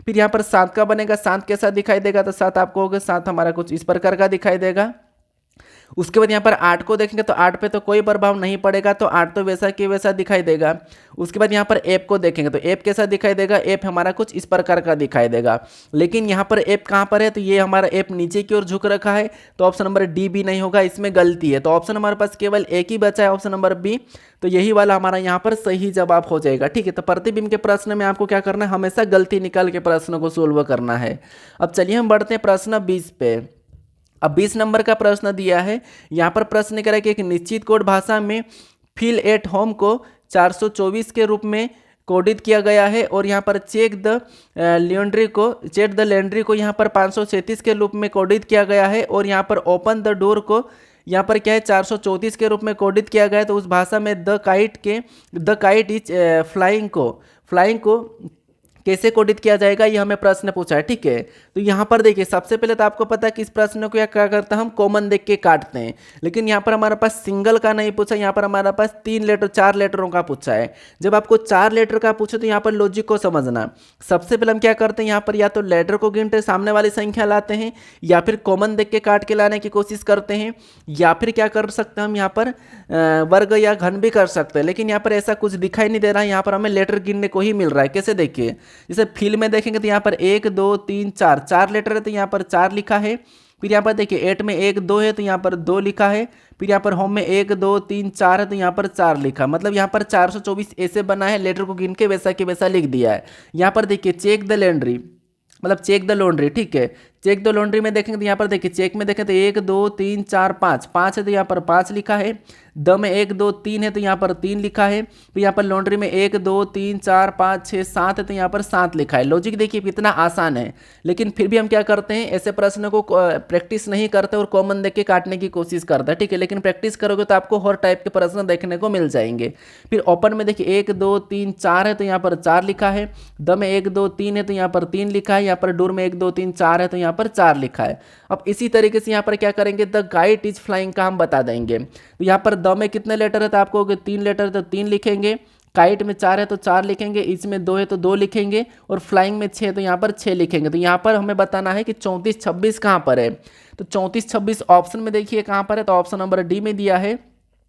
फिर यहाँ पर 7 का बनेगा, 7 कैसा दिखाई देगा, तो 7 आपको होगा 7 हमारा कुछ इस प्रकार का दिखाई देगा। उसके बाद यहाँ पर 8 को देखेंगे तो 8 पे तो कोई प्रभाव नहीं पड़ेगा, तो 8 तो वैसा कि वैसा दिखाई देगा। उसके बाद यहाँ पर एप को देखेंगे तो एप कैसा दिखाई देगा, एप हमारा कुछ इस प्रकार का दिखाई देगा। लेकिन यहाँ पर एप कहाँ पर है, तो ये हमारा एप नीचे की ओर झुक रखा है, तो ऑप्शन नंबर डी भी नहीं होगा, इसमें गलती है। तो ऑप्शन हमारे पास केवल एक ही बचा है, ऑप्शन नंबर बी। तो यही वाला हमारा यहाँ पर सही जवाब हो जाएगा, ठीक है। तो प्रतिबिंब के प्रश्न में आपको क्या करना है, हमेशा गलती निकाल के प्रश्न को सोल्व करना है। अब चलिए हम बढ़ते हैं प्रश्न 20 पे। अब 20 नंबर का प्रश्न दिया है। यहाँ पर प्रश्न करें कि एक निश्चित कोड भाषा में फील एट होम को 424 के रूप में कोडित किया गया है, और यहाँ पर चेक द लॉन्ड्री को यहाँ पर 536 के रूप में कोडित किया गया है, और यहाँ पर ओपन द डोर को यहाँ पर क्या है 434 के रूप में कोडित किया गया है। तो उस भाषा में द काइट इज फ्लाइंग को कैसे कोडित किया जाएगा, ये हमें प्रश्न पूछा है, ठीक है। तो यहाँ पर देखिए सबसे पहले तो आपको पता है कि इस प्रश्न को क्या करता है, हम कॉमन देख के काटते हैं। लेकिन यहाँ पर हमारे पास सिंगल का नहीं पूछा, यहाँ पर हमारे पास 4 लेटरों का पूछा है। जब आपको 4 लेटर का पूछे तो यहाँ पर लॉजिक को समझना। सबसे पहले हम क्या करते हैं, यहाँ पर या तो लेटर को गिनते सामने वाली संख्या लाते हैं, या फिर कॉमन देख के काट के लाने की कोशिश करते हैं, या फिर क्या कर सकते हैं हम यहाँ पर वर्ग या घन भी कर सकते हैं। लेकिन यहाँ पर ऐसा कुछ दिखाई नहीं दे रहा है, यहाँ पर हमें लेटर गिनने को ही मिल रहा है। कैसे देखिए, जैसे फील में देखेंगे तो यहाँ पर 1 2 3 4 लेटर है, तो यहाँ पर 4 लिखा है। फिर यहाँ पर देखिए 8 में 1 2 है, तो यहाँ पर 2 लिखा है। फिर यहाँ पर होम में 1 2 3 4 है, तो यहाँ पर 4 लिखा। मतलब यहाँ पर 424 ऐसे बना है, लेटर को गिन के वैसा के वैसा लिख दिया है। यहाँ पर देखिए चेक द लॉन्ड्री, मतलब चेक द लॉन्ड्री, ठीक है। चेक दो लॉन्ड्री में देखेंगे तो यहाँ पर देखिए चेक में देखें तो 1 2 3 4 5, 5 है तो यहाँ पर 5 लिखा है। द में 1 2 3 है तो यहाँ पर 3 लिखा है। तो यहाँ पर लॉन्ड्री में 1 2 3 4 5 6 7 है तो यहाँ पर 7 लिखा है। लॉजिक देखिए कितना आसान है, लेकिन फिर भी हम क्या करते हैं, ऐसे प्रश्न को प्रैक्टिस नहीं करते और कॉमन देख के काटने की कोशिश करते हैं, ठीक है। लेकिन प्रैक्टिस करोगे तो आपको हर टाइप के प्रश्न देखने को मिल जाएंगे। फिर ओपन में देखिए 1 2 3 4 है तो यहाँ पर 4 लिखा है। द में 1 2 3 है तो यहाँ पर 3 लिखा है। यहाँ पर डूर में 1 2 3 4 है तो यहाँ पर 4 लिखा है। अब इसी तरीके से यहाँ पर क्या करेंगे, द काइट इज फ्लाइंग का हम बता देंगे। तो यहाँ पर द में कितने लेटर है तो आपको 3 लेटर है तो 3 लिखेंगे। काइट में 4 है तो 4 लिखेंगे, इसमें 2 है तो 2 लिखेंगे, और फ्लाइंग में 6 है तो यहाँ पर 6 लिखेंगे। तो यहाँ पर हमें बताना है कि 34 26 कहाँ पर है। तो 34 26 ऑप्शन में देखिए कहाँ पर है, तो ऑप्शन नंबर डी में दिया है।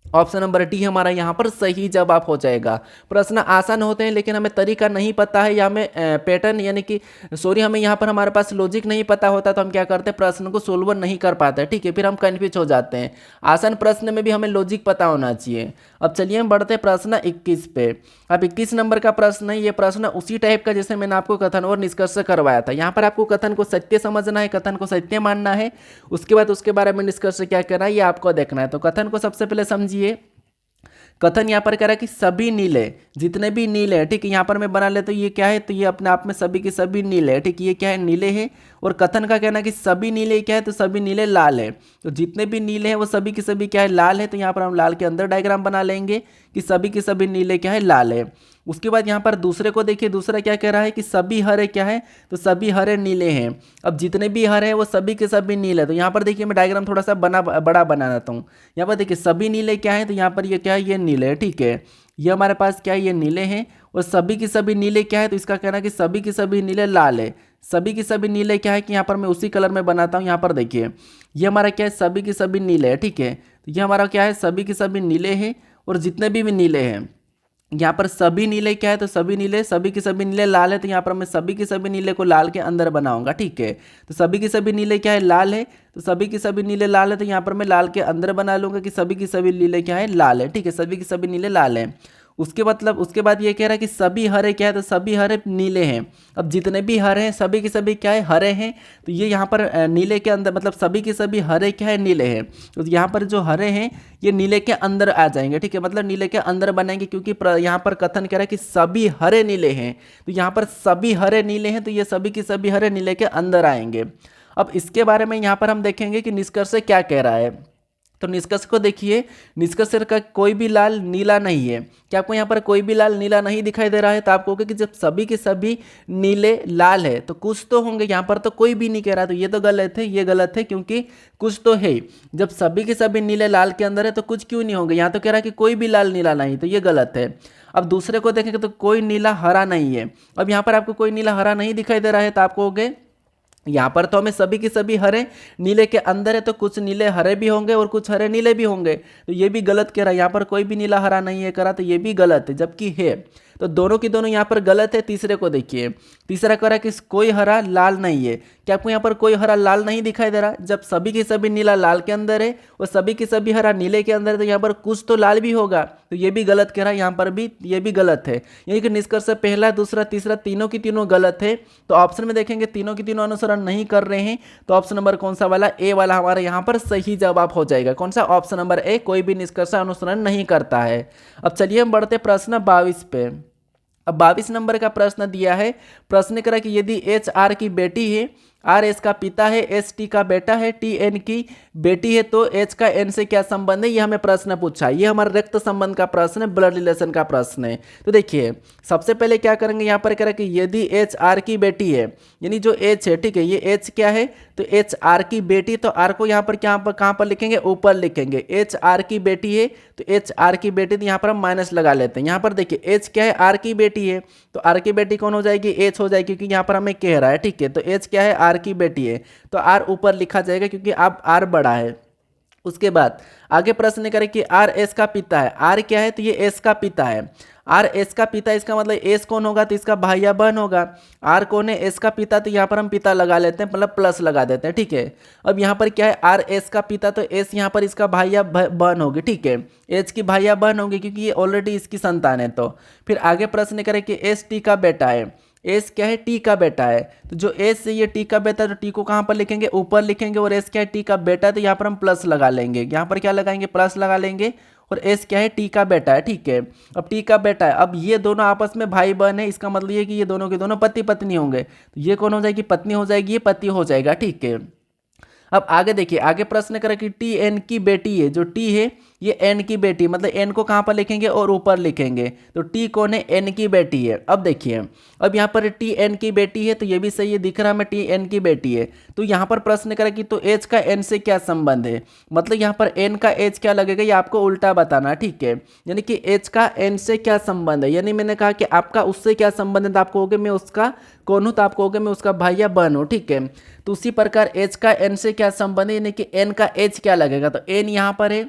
ऑप्शन नंबर डी हमारा यहाँ पर सही जवाब हो जाएगा। प्रश्न आसान होते हैं लेकिन हमें तरीका नहीं पता है या हमें पैटर्न यानी कि हमें यहाँ पर हमारे पास लॉजिक नहीं पता होता, तो हम क्या करते हैं, प्रश्न को सोल्व नहीं कर पाते, ठीक है। फिर हम कन्फ्यूज हो जाते हैं। आसान प्रश्न में भी हमें लॉजिक पता होना चाहिए। अब चलिए हम बढ़ते हैं प्रश्न 21 पे। अब 21 नंबर का प्रश्न है, ये प्रश्न उसी टाइप का जैसे मैंने आपको कथन और निष्कर्ष करवाया था। यहाँ पर आपको कथन को सत्य समझना है, कथन को सत्य मानना है, उसके बाद उसके बारे में निष्कर्ष क्या करना है ये आपको देखना है। तो कथन को सबसे पहले समझिए। कथन यहाँ पर कह रहा है कि सभी नीले, जितने भी नीले हैं, ठीक है। यहाँ पर मैं बना लेता हूँ ये क्या है, तो ये अपने आप में सभी के सभी नीले है, ठीक। ये क्या है, नीले हैं। और कथन का कहना है कि सभी नीले क्या है, तो सभी नीले लाल है। तो जितने भी नीले हैं वो सभी के सभी क्या है, लाल है। तो यहाँ पर हम लाल के अंदर डायग्राम बना लेंगे कि सभी के सभी नीले क्या है, लाल है। उसके बाद यहाँ पर दूसरे को देखिए, दूसरा क्या कह रहा है कि सभी हरे क्या है, तो सभी हरे नीले हैं। अब जितने भी हरे हैं वो सभी के सभी नीले। तो यहाँ पर देखिए मैं डायग्राम थोड़ा सा बड़ा बना देता हूँ। यहाँ पर देखिए सभी नीले क्या है, तो यहाँ पर ये क्या है, ये नीले है, ठीक है। ये हमारे पास क्या है, ये नीले हैं। और सभी के सभी नीले क्या है, तो इसका कहना है कि सभी के सभी नीले लाल है। सभी के सभी नीले क्या है कि यहाँ पर मैं उसी कलर में बनाता हूँ। यहाँ पर देखिए ये हमारा क्या है, सभी के सभी नीले है, ठीक है। तो ये हमारा क्या है, सभी के सभी नीले हैं। और जितने भी नीले हैं, यहाँ पर सभी नीले क्या है, तो सभी नीले, सभी के सभी नीले लाल है। तो यहाँ पर मैं सभी के सभी नीले को लाल के अंदर बनाऊंगा, ठीक है। तो सभी के सभी नीले क्या है, लाल है। तो सभी के सभी नीले लाल है, तो यहाँ पर मैं लाल के अंदर बना लूंगा कि सभी के सभी नीले क्या है, लाल है, ठीक है। सभी के सभी नीले लाल है। उसके बाद ये कह रहा है कि सभी हरे क्या है, तो सभी हरे नीले हैं। अब जितने भी हरे हैं सभी के सभी क्या है, हरे हैं। तो ये यहाँ पर नीले के अंदर मतलब सभी के सभी हरे क्या है, नीले हैं। तो यहाँ पर जो हरे हैं ये नीले के अंदर आ जाएंगे, ठीक है। मतलब नीले के अंदर बनेंगे क्योंकि यहाँ पर कथन कह रहा है कि सभी हरे नीले हैं। तो यहाँ पर सभी हरे नीले हैं, तो ये सभी के सभी हरे नीले के अंदर आएंगे। अब इसके बारे में यहाँ पर हम देखेंगे कि निष्कर्ष क्या कह रहा है। तो निष्कर्ष को देखिए, निष्कर्ष का कोई भी लाल नीला नहीं है। क्या आपको यहाँ पर कोई भी लाल नीला नहीं दिखाई दे रहा है, तो आप कहोगे कि जब सभी के सभी नीले लाल है तो कुछ तो होंगे। यहाँ पर तो कोई भी नहीं कह रहा, तो ये तो गलत है, ये गलत है क्योंकि कुछ तो है। जब सभी के सभी नीले लाल के अंदर है तो कुछ क्यों नहीं होंगे। यहाँ तो कह रहा है कि कोई भी लाल नीला नहीं, तो ये गलत है। अब दूसरे को देखेंगे तो कोई नीला हरा नहीं है। अब यहाँ पर आपको कोई नीला हरा नहीं दिखाई दे रहा है, तो आप कहोगे यहाँ पर तो हमें सभी के सभी हरे नीले के अंदर है, तो कुछ नीले हरे भी होंगे और कुछ हरे नीले भी होंगे। तो ये भी गलत कह रहा है, यहाँ पर कोई भी नीला हरा नहीं है करा, तो ये भी गलत है, जबकि है। तो दोनों की दोनों यहाँ पर गलत है। तीसरे को देखिए, तीसरा कह रहा है कि कोई हरा लाल नहीं है। क्या आपको यहाँ पर कोई हरा लाल नहीं दिखाई दे रहा, जब सभी के सभी नीला लाल के अंदर है और सभी के सभी हरा नीले के अंदर है, तो यहाँ पर कुछ तो लाल भी होगा। तो ये भी गलत कह रहा है, यहाँ पर भी ये भी गलत है। यही कि निष्कर्ष पहला दूसरा तीसरा तीनों की तीनों गलत है। तो ऑप्शन में देखेंगे तीनों की तीनों अनुसरण नहीं कर रहे हैं, तो ऑप्शन नंबर कौन सा वाला, ए वाला हमारा यहाँ पर सही जवाब हो जाएगा। कौन सा, ऑप्शन नंबर ए, कोई भी निष्कर्ष अनुसरण नहीं करता है। अब चलिए हम बढ़ते प्रश्न 22 पे। अब 22 नंबर का प्रश्न दिया है। प्रश्न करा कि यदि एच आर की बेटी है, आर एस का पिता है, एस टी का बेटा है, टी एन की बेटी है, तो एच का एन से क्या संबंध है, ये हमें प्रश्न पूछा है। ये हमारा रक्त संबंध का प्रश्न है, ब्लड रिलेशन का प्रश्न है। तो देखिए सबसे पहले क्या करेंगे, यहाँ पर कह रहा है कि यदि एच आर की बेटी है, यानी जो एच है, ठीक है, ये एच क्या है, तो एच आर की बेटी, तो आर को यहाँ पर कहाँ पर लिखेंगे, ऊपर लिखेंगे। एच आर की बेटी है, तो एच आर की बेटी, तो यहाँ पर हम माइनस लगा लेते हैं। यहाँ पर देखिए एच क्या है, आर की बेटी है, तो आर की बेटी कौन हो जाएगी, एच हो जाएगी, क्योंकि यहाँ पर हमें कह रहा है, ठीक है। तो एच क्या है, आर की बेटी है, तो आर ऊपर लिखा जाएगा क्योंकि अब आर बड़ा है। उसके बाद आगे प्रश्न करें कि आर एस का पिता है। आर क्या है, तो ये एस का पिता है। आर एस का पिता, इसका मतलब एस कौन होगा, तो इसका भाई या बहन होगा। आर कौन है, एस का पिता, तो यहाँ पर हम पिता लगा लेते हैं, मतलब प्लस लगा देते हैं, ठीक है। अब यहाँ पर क्या है, आर एस का पिता, तो एस यहाँ पर इसका भाई या बहन होगी, ठीक है। एच की भाई या बहन होगी क्योंकि ये ऑलरेडी इसकी संतान है। तो फिर आगे प्रश्न करें कि एस टी का बेटा है। एस क्या है, टी का बेटा है। तो जो एस है ये टी का बेटा है, तो टी को कहाँ पर लिखेंगे, ऊपर लिखेंगे, और एस क्या है, टी का बेटा है, तो यहाँ पर हम प्लस लगा लेंगे। यहाँ पर क्या लगाएंगे, प्लस लगा लेंगे, और एस क्या है, टी का बेटा है। ठीक है, अब टी का बेटा है, अब ये दोनों आपस में भाई बहन है, इसका मतलब ये कि ये दोनों के दोनों पति पत्नी होंगे। तो ये कौन हो जाएगी, पत्नी हो जाएगी, ये पति हो जाएगा। ठीक है, अब आगे देखिए, आगे प्रश्न करें कि टी एन की बेटी है। जो टी है ये एन की बेटी, मतलब एन को कहाँ पर लिखेंगे, और ऊपर लिखेंगे। तो टी कौन है, एन की बेटी है। अब देखिए, अब यहाँ पर टी एन की बेटी है, तो ये भी सही है, दिख रहा है टी एन की बेटी है। तो यहाँ पर प्रश्न करें कि तो एच का एन से क्या संबंध है, मतलब यहाँ पर एन का एच क्या लगेगा, ये आपको उल्टा बताना। ठीक है, यानी कि एच का एन से क्या संबंध है, यानी मैंने कहा कि आपका उससे क्या संबंध है, तो आप कहोगे मैं उसका कौन हूँ, तो आप कहोगे मैं उसका भाई या बहन हूँ। ठीक है, तो उसी प्रकार एच का एन से क्या संबंध है, यानी कि एन का एच क्या लगेगा, तो एन यहाँ पर है,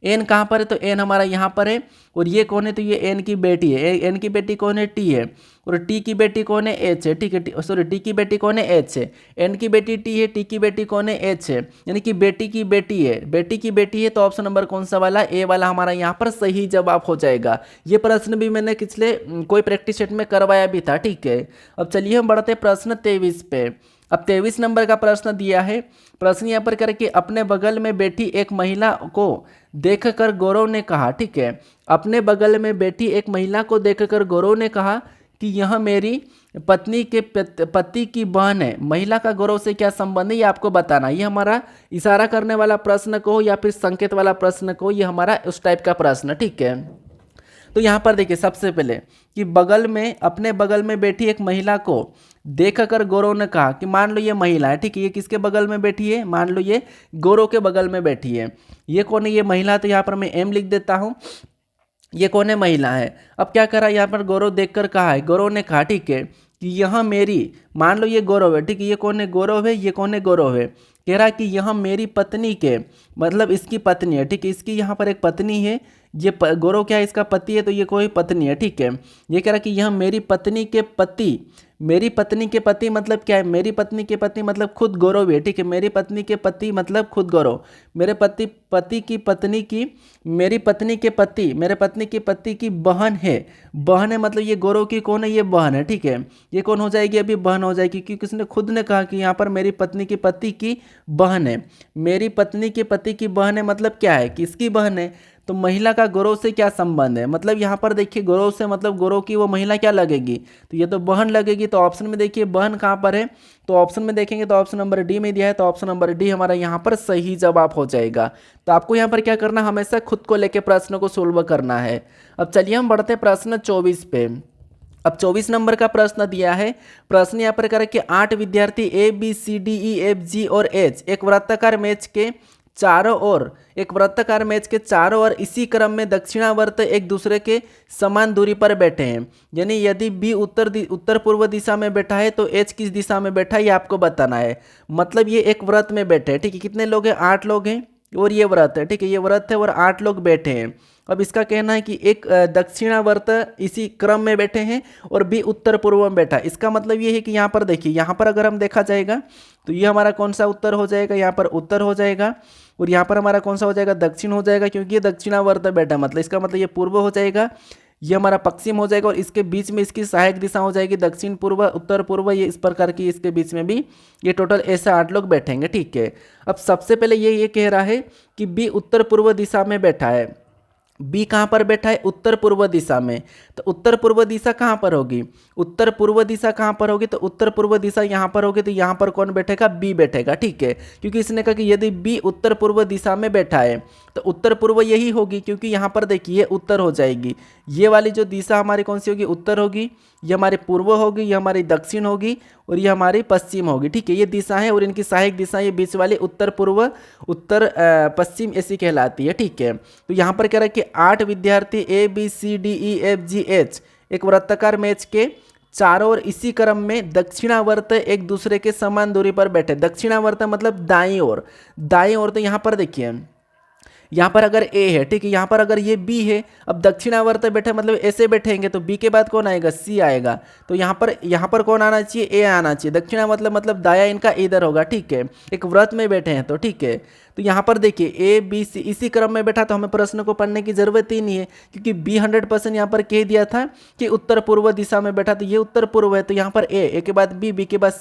एन कहाँ पर है, तो एन हमारा यहाँ पर है, और ये कौन है, तो ये एन की बेटी है। एन की बेटी कौन है, टी है, और टी की बेटी कौन है, एच है। ठीक है, सॉरी, टी की बेटी कौन है, एच है। एन की बेटी टी है, टी की बेटी कौन है, एच है, यानी कि बेटी की बेटी है, बेटी की बेटी है। तो ऑप्शन नंबर कौन सा वाला, ए वाला हमारा यहाँ पर सही जवाब हो जाएगा। ये प्रश्न भी मैंने पिछले कोई प्रैक्टिस सेट में करवाया भी था। ठीक है, अब चलिए हम बढ़ते प्रश्न 23 पे। अब 23 नंबर का प्रश्न दिया है। प्रश्न यहाँ पर करके अपने बगल में बैठी एक महिला को देखकर गौरव ने कहा, ठीक है, अपने बगल में बैठी एक महिला को देखकर गौरव ने कहा कि यह मेरी पत्नी के पति की बहन है। महिला का गौरव से क्या संबंध है, ये आपको बताना। ये हमारा इशारा करने वाला प्रश्न को या फिर संकेत वाला प्रश्न को, ये हमारा उस टाइप का प्रश्न। ठीक है, तो यहाँ पर देखिए सबसे पहले कि बगल में, अपने बगल में बैठी एक महिला को देखकर गौरव ने कहा कि मान लो ये महिला है। ठीक है, ये किसके बगल में बैठी है, मान लो ये गौरव के बगल में बैठी है। ये कौन है, ये महिला, तो यहाँ पर मैं एम लिख देता हूँ। ये कौन है, महिला है। अब क्या करा, यहाँ पर गौरव देखकर कहा है, गौरव ने कहा, ठीक है, कि यह मेरी, मान लो ये गौरव है। ठीक है, ये कौन है, गौरव है, ये कौन है, गौरव है। कह रहा कि यह मेरी पत्नी के, मतलब इसकी पत्नी है। ठीक है, इसकी यहाँ पर एक पत्नी है, ये गौरव क्या है, इसका पति है, तो ये कोई पत्नी है। ठीक है, ये कह रहा कि यह मेरी पत्नी के पति, मेरी पत्नी के पति मतलब क्या है, मेरी पत्नी के पति मतलब खुद गौरव है। ठीक है, मेरी पत्नी के पति मतलब खुद गौरव, मेरे पति की पत्नी की, मेरी पत्नी के पति, मेरे पत्नी की पति की बहन है। बहन है मतलब ये गौरव की कौन है, ये बहन है। ठीक है, ये कौन हो जाएगी, अभी बहन हो जाएगी, क्योंकि उसने खुद ने कहा कि यहाँ पर मेरी पत्नी की पति की बहन है। मेरी पत्नी के पति की बहन है मतलब क्या है, किसकी बहन है। तो महिला का गौरव से क्या संबंध है, मतलब यहाँ पर देखिए गौरव से मतलब गौरव की वो महिला क्या लगेगी, तो ये तो बहन लगेगी। तो ऑप्शन में देखिए बहन कहाँ पर है, तो ऑप्शन में देखेंगे तो ऑप्शन नंबर डी में दिया है, तो ऑप्शन नंबर डी हमारा यहाँ पर सही जवाब हो जाएगा। तो आपको यहाँ पर क्या करना, हमेशा खुद को लेकर प्रश्न को सोल्व करना है। अब चलिए हम बढ़ते प्रश्न 24 पे। अब 24 नंबर का प्रश्न दिया है। प्रश्न यहाँ पर करें कि 8 विद्यार्थी A B C D E F G और एच एक वृत्ताकार मैच के चारों ओर, एक वृत्ताकार मैच के चारों ओर इसी क्रम में दक्षिणावर्त एक दूसरे के समान दूरी पर बैठे हैं। यानी यदि बी उत्तर पूर्व दिशा में बैठा है तो एच किस दिशा में बैठा है, ये आपको बताना है। मतलब ये एक व्रत में बैठे हैं। ठीक है, कितने लोग हैं, 8 लोग हैं, और ये व्रत है। ठीक है, ये व्रत है और 8 लोग बैठे हैं। अब इसका कहना है कि एक दक्षिणावर्त इसी क्रम में बैठे हैं और बी उत्तर पूर्व में बैठा है। इसका मतलब ये है कि यहाँ पर देखिए, यहाँ पर अगर हम देखा जाएगा तो ये हमारा कौन सा उत्तर हो जाएगा, यहाँ पर उत्तर हो जाएगा, और यहाँ पर हमारा कौन सा हो जाएगा, दक्षिण हो जाएगा, क्योंकि ये दक्षिणावर्त बैठा, मतलब इसका मतलब ये पूर्व हो जाएगा, ये हमारा पश्चिम हो जाएगा, और इसके बीच में इसकी सहायक दिशा हो जाएगी दक्षिण पूर्व, उत्तर पूर्व, ये इस प्रकार की इसके बीच में भी ये टोटल ऐसे 8 लोग बैठेंगे। ठीक है, अब सबसे पहले ये कह रहा है कि बी उत्तर पूर्व दिशा में बैठा है। बी कहाँ पर बैठा है, उत्तर पूर्व दिशा में। तो उत्तर पूर्व दिशा कहाँ पर होगी, उत्तर पूर्व दिशा कहाँ पर होगी, तो उत्तर पूर्व दिशा यहाँ पर होगी। तो यहाँ पर कौन बैठेगा, बी बैठेगा। ठीक है, क्योंकि इसने कहा कि यदि बी उत्तर पूर्व दिशा में बैठा है तो उत्तर पूर्व यही होगी, क्योंकि यहाँ पर देखिए ये उत्तर हो जाएगी। ये वाली जो दिशा हमारी कौन सी होगी, उत्तर होगी, ये हमारी पूर्व होगी, ये हमारी दक्षिण होगी, और ये हमारी पश्चिम होगी। ठीक है, ये दिशा है और इनकी सहायक दिशा ये बीच वाली उत्तर पूर्व, उत्तर पश्चिम ऐसी कहलाती है। ठीक है, तो यहाँ पर कह रहा है कि 8 विद्यार्थी A B C D E F G H एक वृत्ताकार मैच के चारों ओर इसी क्रम में दक्षिणावर्त एक दूसरे के समान दूरी पर बैठे। दक्षिणावर्त मतलब दाईं ओर, दाईं ओर। तो यहाँ पर देखिए, यहाँ पर अगर ए है, ठीक है, यहाँ पर अगर ये बी है, अब दक्षिणावर्त बैठे मतलब ऐसे बैठेंगे तो बी के बाद कौन आएगा, सी आएगा। तो यहाँ पर कौन आना चाहिए, ए आना चाहिए। दक्षिणा मतलब दाया इनका इधर होगा। ठीक है, एक व्रत में बैठे हैं तो। ठीक है, तो यहाँ पर देखिए ए बी सी इसी क्रम में बैठा, तो हमें प्रश्न को पढ़ने की जरूरत ही नहीं है, क्योंकि बी 100% यहाँ पर कह दिया था कि उत्तर पूर्व दिशा में बैठा, तो ये उत्तर पूर्व है। तो यहाँ पर ए के बाद बी के बाद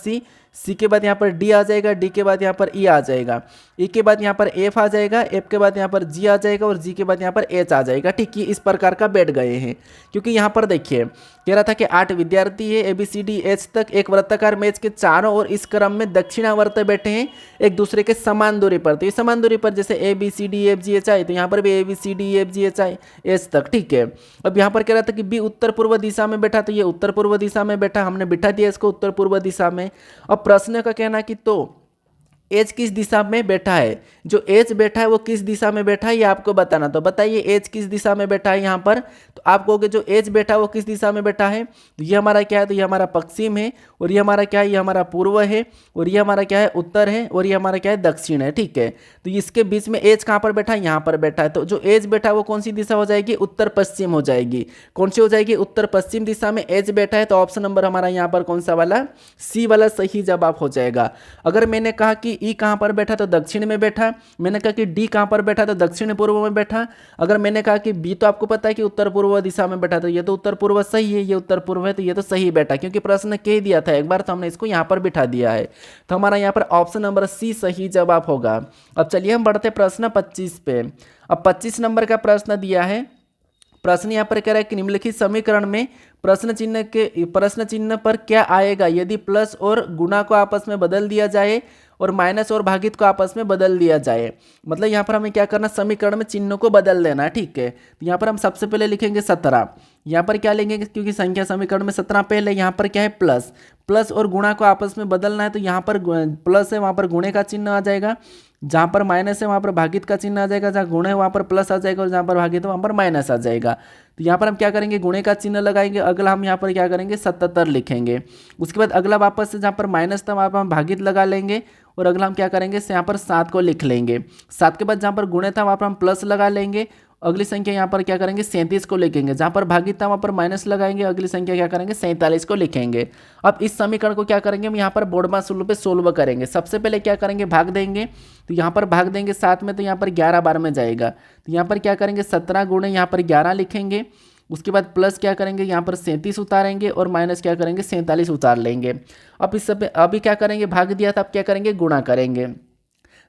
सी के बाद यहाँ पर डी आ जाएगा, डी के बाद यहाँ पर ई आ जाएगा, ई के बाद यहाँ पर एफ आ जाएगा, एफ के बाद यहाँ पर जी आ जाएगा और जी के बाद यहाँ पर एच आ जाएगा। ठीक है, इस प्रकार का बैठ गए हैं। क्योंकि यहाँ पर देखिए कह रहा था कि 8 विद्यार्थी है, A B C D H तक एक वृत्ताकार मेज के चारों ओर इस क्रम में दक्षिणावर्त बैठे हैं एक दूसरे के समान दूरी पर। तो ये समान दूरी पर जैसे A B C D F G H I, तो यहाँ पर भी A B C D F G H I H तक। ठीक है, अब यहाँ पर कह रहा था कि बी उत्तर पूर्व दिशा में बैठा, तो ये उत्तर पूर्व दिशा में बैठा, हमने बिठा दिया इसको उत्तर पूर्व दिशा में। अब प्रश्न का कहना कि तो एच किस दिशा में बैठा है, जो एच बैठा है वो किस दिशा में बैठा है ये आपको बताना। तो बताइए एच किस दिशा में बैठा है यहाँ पर, तो आप कहोगे जो एच बैठा है वो किस दिशा में बैठा है, तो ये हमारा क्या है, तो ये हमारा पश्चिम है, और ये हमारा क्या है, ये हमारा पूर्व है, और ये हमारा क्या है, उत्तर है, और ये हमारा क्या है, दक्षिण है। ठीक है, तो इसके बीच में एच कहाँ पर बैठा है, यहाँ पर बैठा है। तो जो एच बैठा है वो कौन सी दिशा हो जाएगी, उत्तर पश्चिम हो जाएगी। कौन सी हो जाएगी, उत्तर पश्चिम दिशा में एच बैठा है। तो ऑप्शन नंबर हमारा यहाँ पर कौन सा वाला, सी वाला सही जवाब हो जाएगा। अगर मैंने कहा कि ई कहाँ पर बैठा, तो दक्षिण में बैठा। मैंने कहा कि डी कहाँ पर बैठा, तो दक्षिण पूर्व में बैठा। अगर मैंने कहा कि बी, तो आपको पता है कि उत्तर पूर्व दिशा में बैठा, तो ये तो उत्तर पूर्व सही है, ये उत्तर पूर्व है, तो ये तो सही बैठा, क्योंकि प्रश्न कह दिया था एक बार, तो हमने इसको यहाँ पर बिठा दिया है। तो हमारा यहाँ पर ऑप्शन नंबर सी सही जवाब होगा। अब चलिए हम बढ़ते प्रश्न 25 पे। अब 25 नंबर का प्रश्न दिया है। प्रश्न यहाँ पर कह रहा है कि निम्नलिखित समीकरण में प्रश्न चिन्ह पर क्या आएगा यदि प्लस और गुणा को आपस में बदल दिया जाए और माइनस और भागित को आपस में बदल दिया जाए। मतलब यहाँ पर हमें क्या करना, समीकरण में चिन्हों को बदल देना है। ठीक है, तो यहाँ पर हम सबसे पहले लिखेंगे 17। यहाँ पर क्या लेंगे, क्योंकि संख्या समीकरण में 17 पहले, यहाँ पर क्या है, प्लस और गुणा को आपस में बदलना है। तो यहाँ पर प्लस है वहाँ पर गुणे का चिन्ह आ जाएगा, जहाँ पर माइनस है वहाँ पर भागित का चिन्ह आ जाएगा, जहाँ गुणे है वहाँ पर प्लस आ जाएगा, और जहाँ पर भागित है वहाँ पर माइनस आ जाएगा। तो यहाँ पर हम क्या करेंगे, गुणे का चिन्ह लगाएंगे। अगला हम यहाँ पर क्या करेंगे, 77 लिखेंगे। उसके बाद अगला वापस से जहाँ पर माइनस था वहाँ पर हम भागित लगा लेंगे, और अगला हम क्या करेंगे, यहाँ पर 7 को लिख लेंगे। 7 के बाद जहाँ पर गुणे था वहाँ पर हम प्लस लगा लेंगे। अगली संख्या यहाँ पर क्या करेंगे, 37 को लिखेंगे। जहाँ पर भागित था वहाँ पर माइनस लगाएंगे। अगली संख्या क्या करेंगे, 47 को लिखेंगे। अब इस समीकरण को क्या करेंगे, हम यहाँ पर बोर्डमास रूल पे सोल्व करेंगे। सबसे पहले क्या करेंगे, भाग देंगे। तो यहाँ पर भाग देंगे 7 में, तो यहाँ पर 11 बार में जाएगा। तो यहाँ पर क्या करेंगे, 17 गुणे यहाँ पर 11 लिखेंगे। उसके बाद प्लस क्या करेंगे, यहाँ पर 37 उतारेंगे, और माइनस क्या करेंगे, 47 उतार लेंगे। अब इस सब अभी क्या करेंगे, भाग दिया था, अब क्या करेंगे, गुणा करेंगे।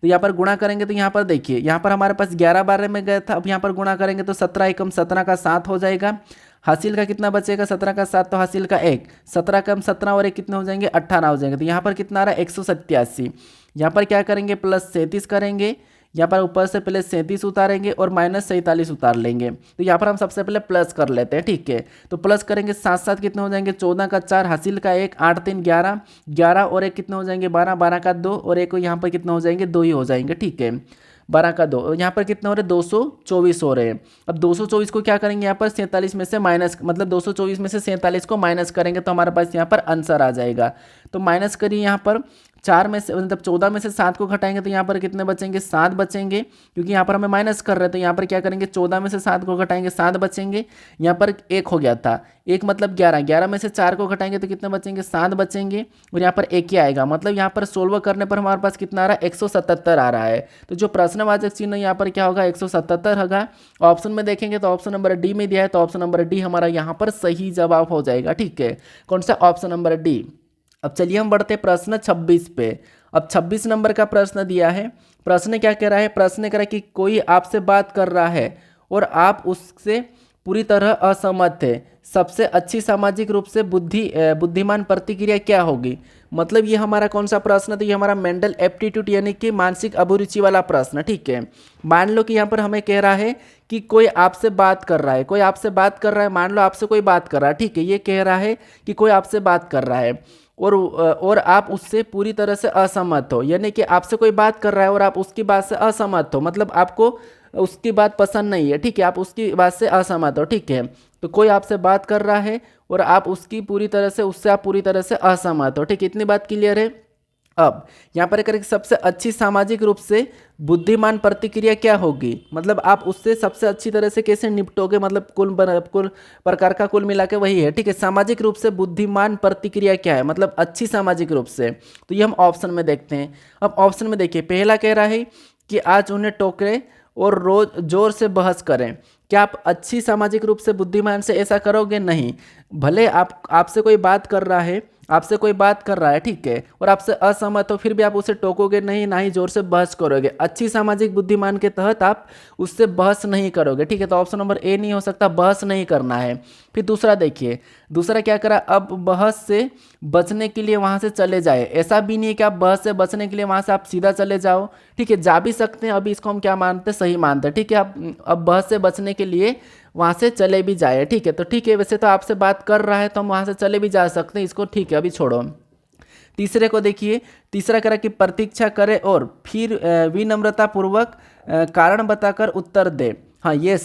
तो यहाँ पर गुणा करेंगे, तो यहाँ पर देखिए यहाँ पर हमारे पास 11 बार में गया था। अब यहाँ पर गुणा करेंगे तो 17 एकम 17 का 7 हो जाएगा। हासिल का कितना बचेगा, 17 का 7, तो हासिल का 1। 17 कम 17 और 1 कितने हो जाएंगे, 18 हो जाएंगे। तो यहाँ पर कितना आ रहा है, 187। यहाँ पर क्या करेंगे, प्लस 37 करेंगे। यहाँ पर ऊपर से पहले 37 उतारेंगे और माइनस 47 उतार लेंगे। तो यहाँ पर हम सबसे पहले प्लस कर लेते हैं। ठीक है, तो प्लस करेंगे 7 7 कितने हो जाएंगे, 14 का 4, हासिल का 1, 8 3 11, 11 और 1 कितने हो जाएंगे, 12, 12 का 2 और 1 यहाँ पर कितने हो जाएंगे, 2 ही हो जाएंगे। ठीक है, 12 का 2, यहाँ पर कितने हो रहे हैं, 224 हो रहे हैं। अब 224 को क्या करेंगे, यहाँ पर 47 में से माइनस, मतलब 224 में से 47 को माइनस करेंगे तो हमारे पास यहाँ पर आंसर आ जाएगा। तो माइनस करिए, यहाँ पर 4 में से मतलब 14 में से 7 को घटाएंगे तो यहाँ पर कितने बचेंगे, 7 बचेंगे, क्योंकि यहाँ पर हमें माइनस कर रहे हैं। तो यहाँ पर क्या करेंगे, 14 में से 7 को घटाएंगे, 7 बचेंगे। यहाँ पर 1 हो गया था, 1 मतलब 11, 11 में से 4 को घटाएंगे तो कितने बचेंगे, 7 बचेंगे, और यहाँ पर 1 ही आएगा। मतलब यहाँ पर सोल्व करने पर हमारे पास कितना आ रहा है, 177 आ रहा है। तो जो प्रश्नवाचक चिन्ह यहाँ पर क्या होगा, 177 होगा। ऑप्शन में देखेंगे तो ऑप्शन नंबर डी में दिया है, तो ऑप्शन नंबर डी हमारा यहाँ पर सही जवाब हो जाएगा। ठीक है, कौन सा, ऑप्शन नंबर डी। अब चलिए हम बढ़ते प्रश्न 26 पे। अब 26 नंबर का प्रश्न दिया है। प्रश्न क्या कह रहा है, प्रश्न कह रहा है कि कोई आपसे बात कर रहा है और आप उससे पूरी तरह असहमत थे, सबसे अच्छी सामाजिक रूप से बुद्धिमान प्रतिक्रिया क्या होगी। मतलब ये हमारा कौन सा प्रश्न, तो ये हमारा मेंटल एप्टीट्यूड यानी कि मानसिक अभिरुचि वाला प्रश्न। ठीक है, मान लो कि यहाँ पर हमें कह रहा है कि कोई आपसे बात कर रहा है, कोई आपसे बात कर रहा है, मान लो आपसे कोई बात कर रहा है। ठीक है, ये कह रहा है कि कोई आपसे बात कर रहा है और आप उससे पूरी तरह से असहमत हो, यानी कि आपसे कोई बात कर रहा है और आप उसकी बात से असहमत हो, मतलब आपको उसकी बात पसंद नहीं है। ठीक है, आप उसकी बात से असहमत हो। ठीक है, तो कोई आपसे बात कर रहा है और आप उससे आप पूरी तरह से असहमत हो। ठीक है, इतनी बात क्लियर है। अब यहाँ पर करें सबसे अच्छी सामाजिक रूप से बुद्धिमान प्रतिक्रिया क्या होगी, मतलब आप उससे सबसे अच्छी तरह से कैसे निपटोगे, मतलब कुल प्रकार का कुल मिला के वही है। ठीक है, सामाजिक रूप से बुद्धिमान प्रतिक्रिया क्या है, मतलब अच्छी सामाजिक रूप से। तो ये हम ऑप्शन में देखते हैं। अब ऑप्शन में देखिए, पहला कह रहा है कि आज उन्हें टोकें और रोज जोर से बहस करें। क्या आप अच्छी सामाजिक रूप से बुद्धिमान से ऐसा करोगे? नहीं। भले आपसे कोई बात कर रहा है, आपसे कोई बात कर रहा है, ठीक है, और आपसे असहमत हो, फिर भी आप उसे टोकोगे नहीं, ना ही जोर से बहस करोगे। अच्छी सामाजिक बुद्धिमान के तहत आप उससे बहस नहीं करोगे, ठीक है। तो ऑप्शन नंबर ए नहीं हो सकता, बहस नहीं करना है। फिर दूसरा देखिए, दूसरा क्या करा, अब बहस से बचने के लिए वहां से चले जाए। ऐसा भी नहीं है कि आप बहस से बचने के लिए वहां से आप सीधा चले जाओ, ठीक है, जा भी सकते हैं। अभी इसको हम क्या मानते हैं, सही मानते हैं, ठीक है। आप अब बहस से बचने के लिए वहां से चले भी जाए, ठीक है। तो ठीक है, वैसे तो आपसे बात कर रहा है तो हम वहां से चले भी जा सकते हैं, इसको ठीक है, अभी छोड़ो। तीसरे को देखिए, तीसरा करा कि प्रतीक्षा करे और फिर विनम्रता पूर्वक कारण बताकर उत्तर दे। हाँ, ये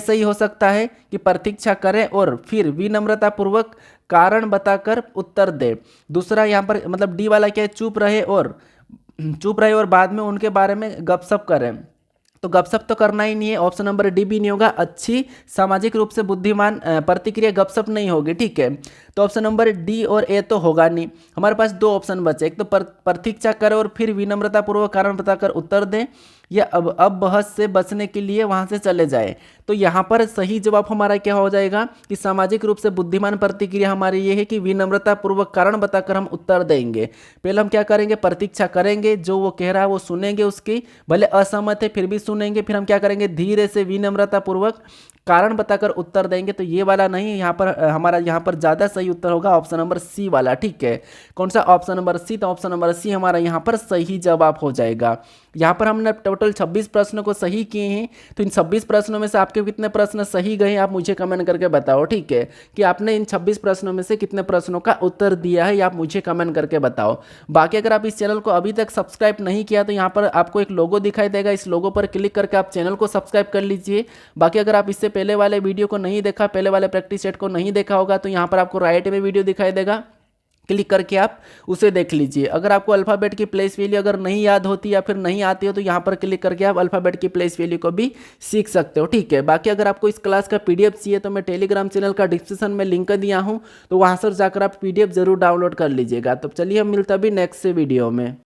सही हो सकता है कि प्रतीक्षा करे और फिर विनम्रता पूर्वक कारण बताकर उत्तर दे। दूसरा यहाँ पर मतलब डी वाला क्या है, चुप रहे और बाद में उनके बारे में गपशप करें। तो गपशप तो करना ही नहीं है, ऑप्शन नंबर डी भी नहीं होगा। अच्छी सामाजिक रूप से बुद्धिमान प्रतिक्रिया गपशप नहीं होगी, ठीक है। तो ऑप्शन नंबर डी और ए तो होगा नहीं। हमारे पास दो ऑप्शन बचे, एक तो प्रतीक्षा करें और फिर विनम्रतापूर्वक कारण बताकर उत्तर दें, या अब बहस से बचने के लिए वहां से चले जाए। तो यहाँ पर सही जवाब हमारा क्या हो जाएगा कि सामाजिक रूप से बुद्धिमान प्रतिक्रिया हमारी ये है कि विनम्रतापूर्वक कारण बताकर हम उत्तर देंगे। पहले हम क्या करेंगे, प्रतीक्षा करेंगे, जो वो कह रहा है वो सुनेंगे उसकी, भले असहमत है फिर भी सुनेंगे। फिर हम क्या करेंगे, धीरे से विनम्रतापूर्वक कारण बताकर उत्तर देंगे। तो ये वाला नहीं, यहाँ पर हमारा यहाँ पर ज़्यादा सही उत्तर होगा ऑप्शन नंबर सी वाला, ठीक है। कौन सा, ऑप्शन नंबर सी। तो ऑप्शन नंबर सी हमारा यहाँ पर सही जवाब हो जाएगा। यहाँ पर हमने टोटल 26 प्रश्नों को सही किए हैं। तो इन 26 प्रश्नों में से आपके कितने प्रश्न सही गए आप मुझे कमेंट करके बताओ, ठीक है, कि आपने इन 26 प्रश्नों में से कितने प्रश्नों का उत्तर दिया है, या आप मुझे कमेंट करके बताओ। बाकी अगर आप इस चैनल को अभी तक सब्सक्राइब नहीं किया तो यहाँ पर आपको एक लोगो दिखाई देगा, इस लोगो पर क्लिक करके आप चैनल को सब्सक्राइब कर लीजिए। बाकी अगर आप इससे पहले वाले वीडियो को नहीं देखा, पहले वाले प्रैक्टिस सेट को नहीं देखा होगा, तो यहाँ पर आपको राइट में वीडियो दिखाई देगा, क्लिक करके आप उसे देख लीजिए। अगर आपको अल्फ़ाबेट की प्लेस वैल्यू अगर नहीं याद होती या फिर नहीं आती हो तो यहाँ पर क्लिक करके आप अल्फ़ाबेट की प्लेस वैल्यू को भी सीख सकते हो, ठीक है। बाकी अगर आपको इस क्लास का पीडीएफ चाहिए तो मैं टेलीग्राम चैनल का डिस्क्रिप्शन में लिंक दिया हूँ, तो वहाँ से जाकर आप पीडीएफ जरूर डाउनलोड कर लीजिएगा। तो चलिए हम मिलते अभी नेक्स्ट से वीडियो में।